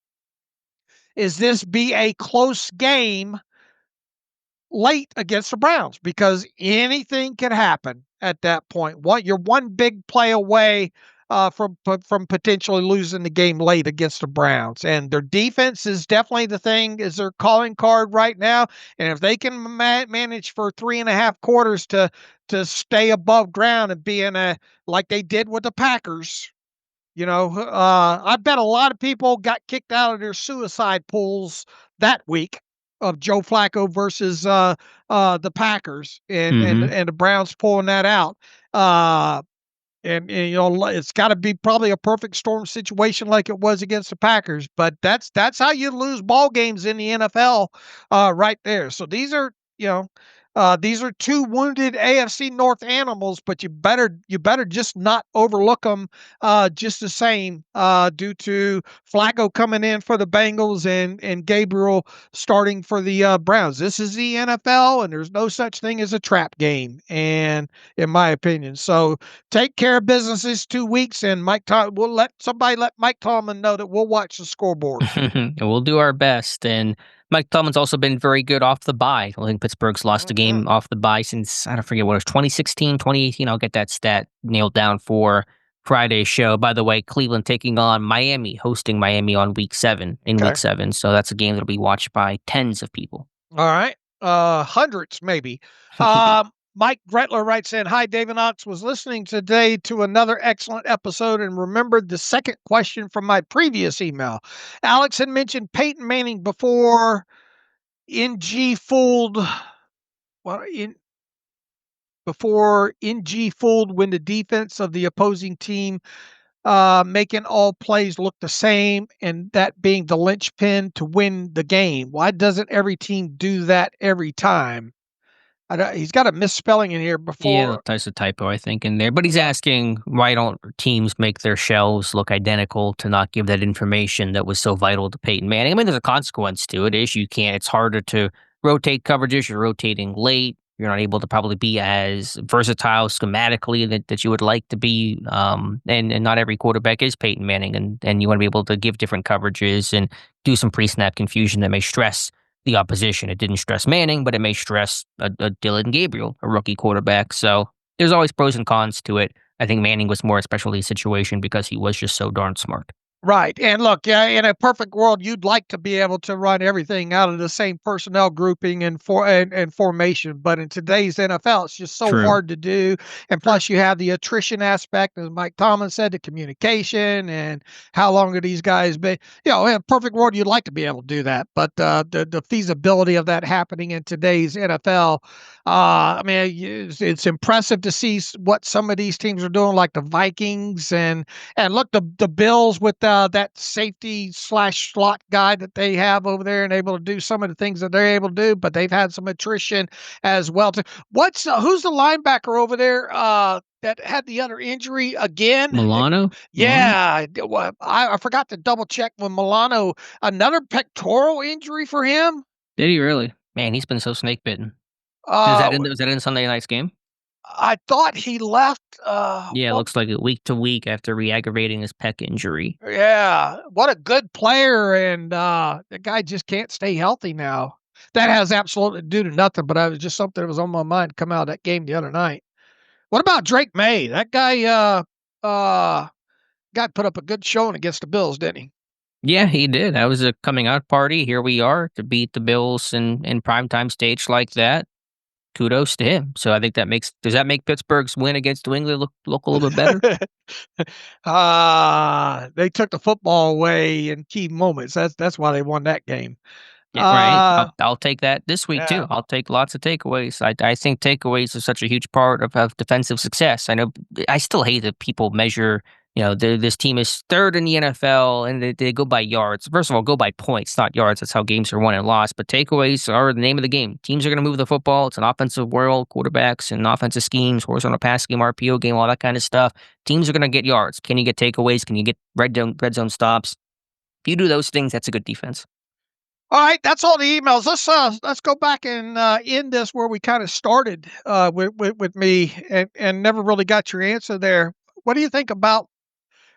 is this be a close game late against the Browns, because anything can happen at that point. You're one big play away from potentially losing the game late against the Browns. And their defense is definitely the thing, is their calling card right now. And if they can manage for 3.5 quarters to stay above ground and be like they did with the Packers, I bet a lot of people got kicked out of their suicide pools that week of Joe Flacco versus the Packers and the Browns pulling that out. And you know, it's got to be probably a perfect storm situation like it was against the Packers. But that's how you lose ball games in the NFL, right there. So these are, you know, these are two wounded AFC North animals, but you better just not overlook them, just the same, due to Flacco coming in for the Bengals and Gabriel starting for the Browns. This is the NFL, and there's no such thing as a trap game, and in my opinion. So take care of business these 2 weeks, and we'll let Mike Tomlin know that we'll watch the scoreboard. We'll do our best. And Mike Tomlin's also been very good off the bye. I think Pittsburgh's lost a game off the bye since, I don't forget what it was, 2016, 2018. I'll get that stat nailed down for Friday's show. By the way, Cleveland taking on Miami, hosting Miami on week 7, Okay. week 7. So that's a game that'll be watched by tens of people. All right. Hundreds, maybe. Mike Gretler writes in, "Hi, David Ox. Was listening today to another excellent episode and remembered the second question from my previous email. Alex had mentioned Peyton Manning before NG fooled, well, before NG fooled when the defense of the opposing team making all plays look the same, and that being the linchpin to win the game. Why doesn't every team do that every time?" He's got a misspelling in here before. Yeah, that's a typo, I think, in there. But he's asking, why don't teams make their shells look identical to not give that information that was so vital to Peyton Manning? I mean, there's a consequence to it. It's harder to rotate coverages. You're rotating late. You're not able to probably be as versatile schematically that you would like to be. And not every quarterback is Peyton Manning. And you want to be able to give different coverages and do some pre-snap confusion that may stress the opposition. It didn't stress Manning, but it may stress a Dylan Gabriel, a rookie quarterback. So there's always pros and cons to it. I think Manning was more a specialty situation because he was just so darn smart. Right. And look, in a perfect world, you'd like to be able to run everything out of the same personnel grouping and formation. But in today's NFL, it's just so True. hard to do. And plus, you have the attrition aspect, as Mike Tomlin said, the communication and how long are these guys been. You know, in a perfect world, you'd like to be able to do that. But the feasibility of that happening in today's NFL, I mean, it's impressive to see what some of these teams are doing, like the Vikings and look, the Bills with that safety / slot guy that they have over there and able to do some of the things that they're able to do, but they've had some attrition as well. Who's the linebacker over there that had the other injury again? Milano? Yeah, I forgot to double check with Milano. Another pectoral injury for him? Did he really? Man, he's been so snake bitten. Was that in Sunday night's game? I thought he left. Yeah, it looks like it week to week after re-aggravating his pec injury. Yeah, what a good player, and the guy just can't stay healthy now. That has absolutely to do to nothing, but I was just something that was on my mind come out of that game the other night. What about Drake May? That guy put up a good showing against the Bills, didn't he? Yeah, he did. That was a coming out party. Here we are to beat the Bills in primetime stage like that. Kudos to him. So I think does that make Pittsburgh's win against New England look a little bit better? They took the football away in key moments. That's why they won that game. Yeah, right. I'll take that this week yeah. too. I'll take lots of takeaways. I think takeaways are such a huge part of defensive success. I know I still hate that people measure. You know, this team is third in the NFL, and they go by yards. First of all, go by points, not yards. That's how games are won and lost. But takeaways are the name of the game. Teams are going to move the football. It's an offensive world, quarterbacks and offensive schemes, horizontal pass game, RPO game, all that kind of stuff. Teams are going to get yards. Can you get takeaways? Can you get red zone stops? If you do those things, that's a good defense. All right, that's all the emails. Let's go back and end this where we kind of started with me and never really got your answer there. What do you think about?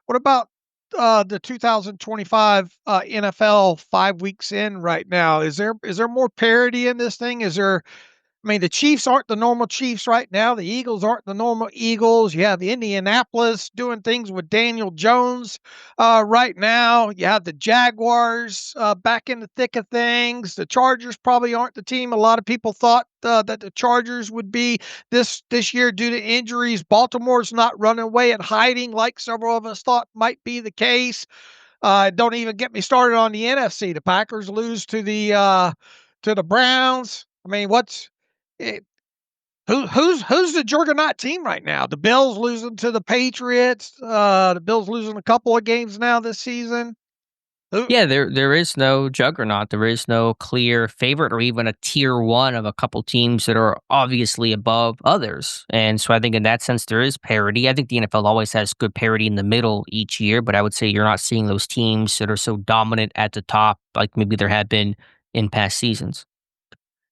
What about the 2025 NFL 5 weeks in right now? Is there more parity in this thing? I mean, the Chiefs aren't the normal Chiefs right now. The Eagles aren't the normal Eagles. You have Indianapolis doing things with Daniel Jones right now. You have the Jaguars back in the thick of things. The Chargers probably aren't the team a lot of people thought that the Chargers would be this year due to injuries. Baltimore's not running away and hiding like several of us thought might be the case. Don't even get me started on the NFC. The Packers lose to the Browns. I mean, Who's the juggernaut team right now? The Bills losing to the Patriots. The Bills losing a couple of games now this season. Yeah, there is no juggernaut. There is no clear favorite or even a tier one of a couple teams that are obviously above others. And so I think in that sense there is parity. I think the NFL always has good parity in the middle each year, but I would say you're not seeing those teams that are so dominant at the top like maybe there had been in past seasons.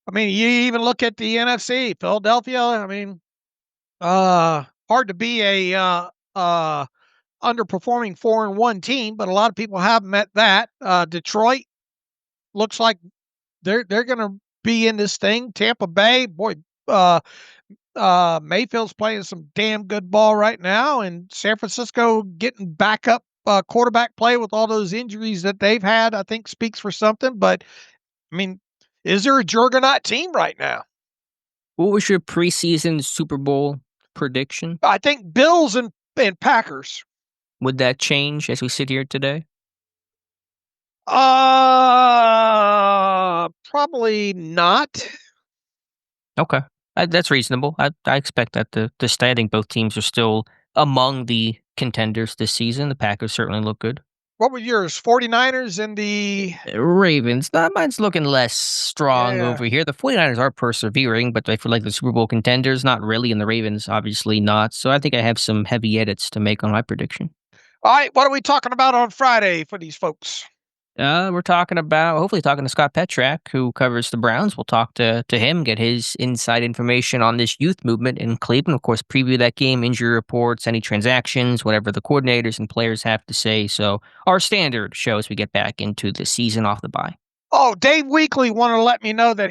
I mean, you even look at the NFC, Philadelphia. I mean, hard to be a underperforming 4-1 team, but a lot of people have met that. Detroit looks like they're going to be in this thing. Tampa Bay, boy, Mayfield's playing some damn good ball right now, and San Francisco getting back up quarterback play with all those injuries that they've had, I think speaks for something. But I mean, is there a juggernaut team right now? What was your preseason Super Bowl prediction? I think Bills and Packers. Would that change as we sit here today? Probably not. Okay. That's reasonable. I expect that to stay. I think both teams are still among the contenders this season. The Packers certainly look good. What were yours? 49ers and the Ravens. Mine's looking less strong over here. The 49ers are persevering, but I feel like the Super Bowl contenders, not really, and the Ravens, obviously not. So I think I have some heavy edits to make on my prediction. All right, what are we talking about on Friday for these folks? We're hopefully talking to Scott Petrak, who covers the Browns. We'll talk to him, get his inside information on this youth movement in Cleveland. Of course, preview that game, injury reports, any transactions, whatever the coordinators and players have to say. So our standard show as we get back into the season off the bye. Oh, Dave Weekly wanted to let you know that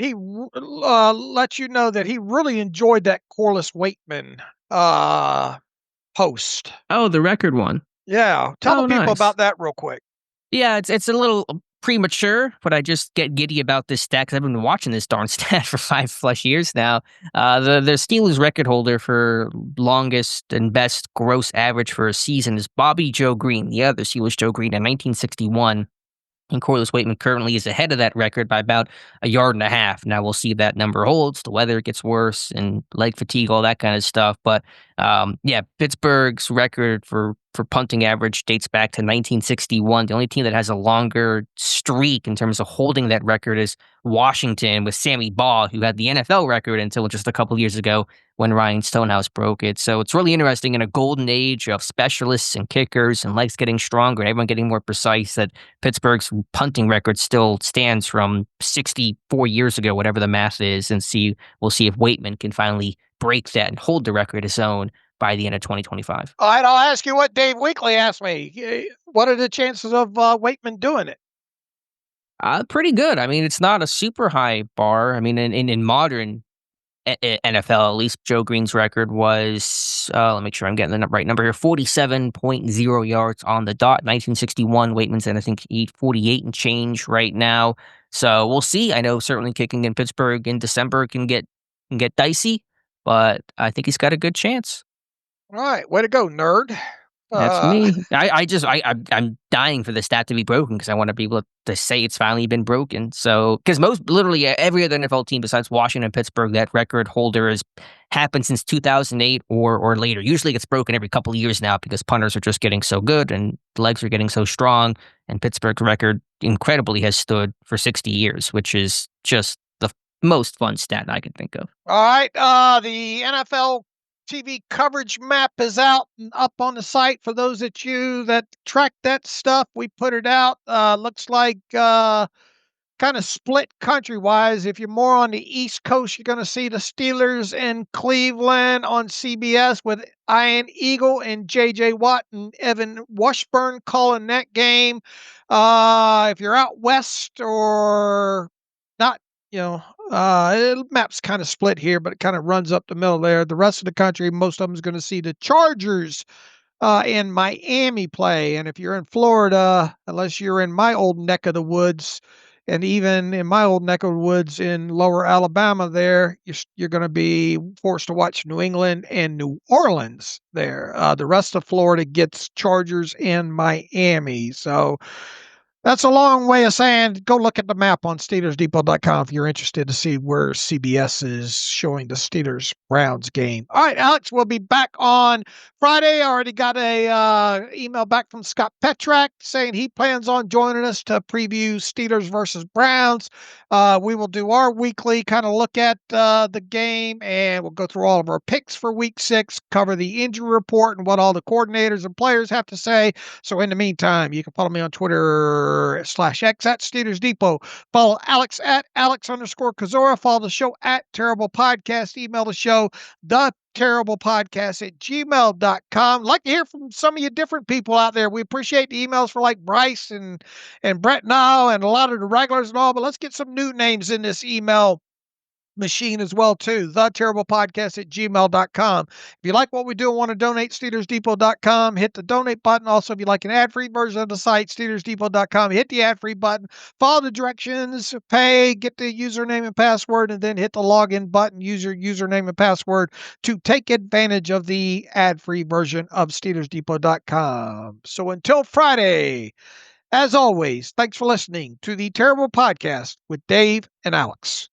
he really enjoyed that Corliss Waitman post. Oh, the record one. Yeah, tell the people nice. about that real quick. Yeah, it's a little premature, but I just get giddy about this stat because I've been watching this darn stat for 5+ years now. The Steelers record holder for longest and best gross average for a season is Bobby Joe Green, the other Steelers Joe Green in 1961. And Corliss Waitman currently is ahead of that record by about 1.5 yards. Now we'll see if that number holds. The weather gets worse and leg fatigue, all that kind of stuff. But Pittsburgh's record for punting average dates back to 1961. The only team that has a longer streak in terms of holding that record is Washington with Sammy Baugh, who had the NFL record until just a couple years ago when Ryan Stonehouse broke it. So it's really interesting in a golden age of specialists and kickers and legs getting stronger and everyone getting more precise that Pittsburgh's punting record still stands from 64 years ago, whatever the math is, and we'll see if Waitman can finally break that and hold the record his own by the end of 2025. All right, I'll ask you what Dave Weekly asked me. What are the chances of Waitman doing it? Pretty good. I mean, it's not a super high bar. I mean, in modern NFL, at least Joe Green's record was, let me make sure I'm getting the right number here, 47.0 yards on the dot. 1961, Waitman's at, I think, 48 and change right now. So we'll see. I know certainly kicking in Pittsburgh in December can get dicey, but I think he's got a good chance. All right, way to go, nerd. That's me. I'm dying for the stat to be broken because I want to be able to say it's finally been broken. So, because literally every other NFL team besides Washington and Pittsburgh, that record holder has happened since 2008 or later. Usually gets broken every couple of years now because punters are just getting so good and the legs are getting so strong. And Pittsburgh's record incredibly has stood for 60 years, which is just the most fun stat I can think of. All right, the NFL TV coverage map is out and up on the site for those that track that stuff. We put it out. Looks like kind of split country-wise. If you're more on the East Coast, you're going to see the Steelers in Cleveland on CBS with Ian Eagle and J.J. Watt and Evan Washburn calling that game. If you're out west or not, map's kind of split here, but it kind of runs up the middle there. The rest of the country, most of them is going to see the Chargers in Miami play. And if you're in Florida, unless you're in my old neck of the woods, and even in my old neck of the woods in lower Alabama there, you're going to be forced to watch New England and New Orleans there. The rest of Florida gets Chargers and Miami. So That's a long way of saying go look at the map on SteelersDepot.com if you're interested to see where CBS is showing the Steelers-Browns game. All right, Alex, we'll be back on Friday. I already got a email back from Scott Petrak saying he plans on joining us to preview Steelers versus Browns. We will do our weekly kind of look at the game, and we'll go through all of our picks for Week 6, cover the injury report and what all the coordinators and players have to say. So in the meantime, you can follow me on Twitter /X at Steelers Depot. Follow Alex at Alex_Kozora. Follow the show at Terrible Podcast. Email the show, theterriblepodcast@gmail.com. Like to hear from some of you different people out there. We appreciate the emails for like Bryce and Brett Nile and a lot of the regulars and all, but let's get some new names in this email machine as well too. theterriblepodcast@gmail.com. If you like what we do and want to donate, SteelersDepot.com, hit the donate button. Also, if you like an ad-free version of the site, SteelersDepot.com, hit the ad-free button, follow the directions, pay, get the username and password, and then hit the login button, use your username and password to take advantage of the ad-free version of SteelersDepot.com. So until Friday, as always, thanks for listening to the Terrible Podcast with Dave and Alex.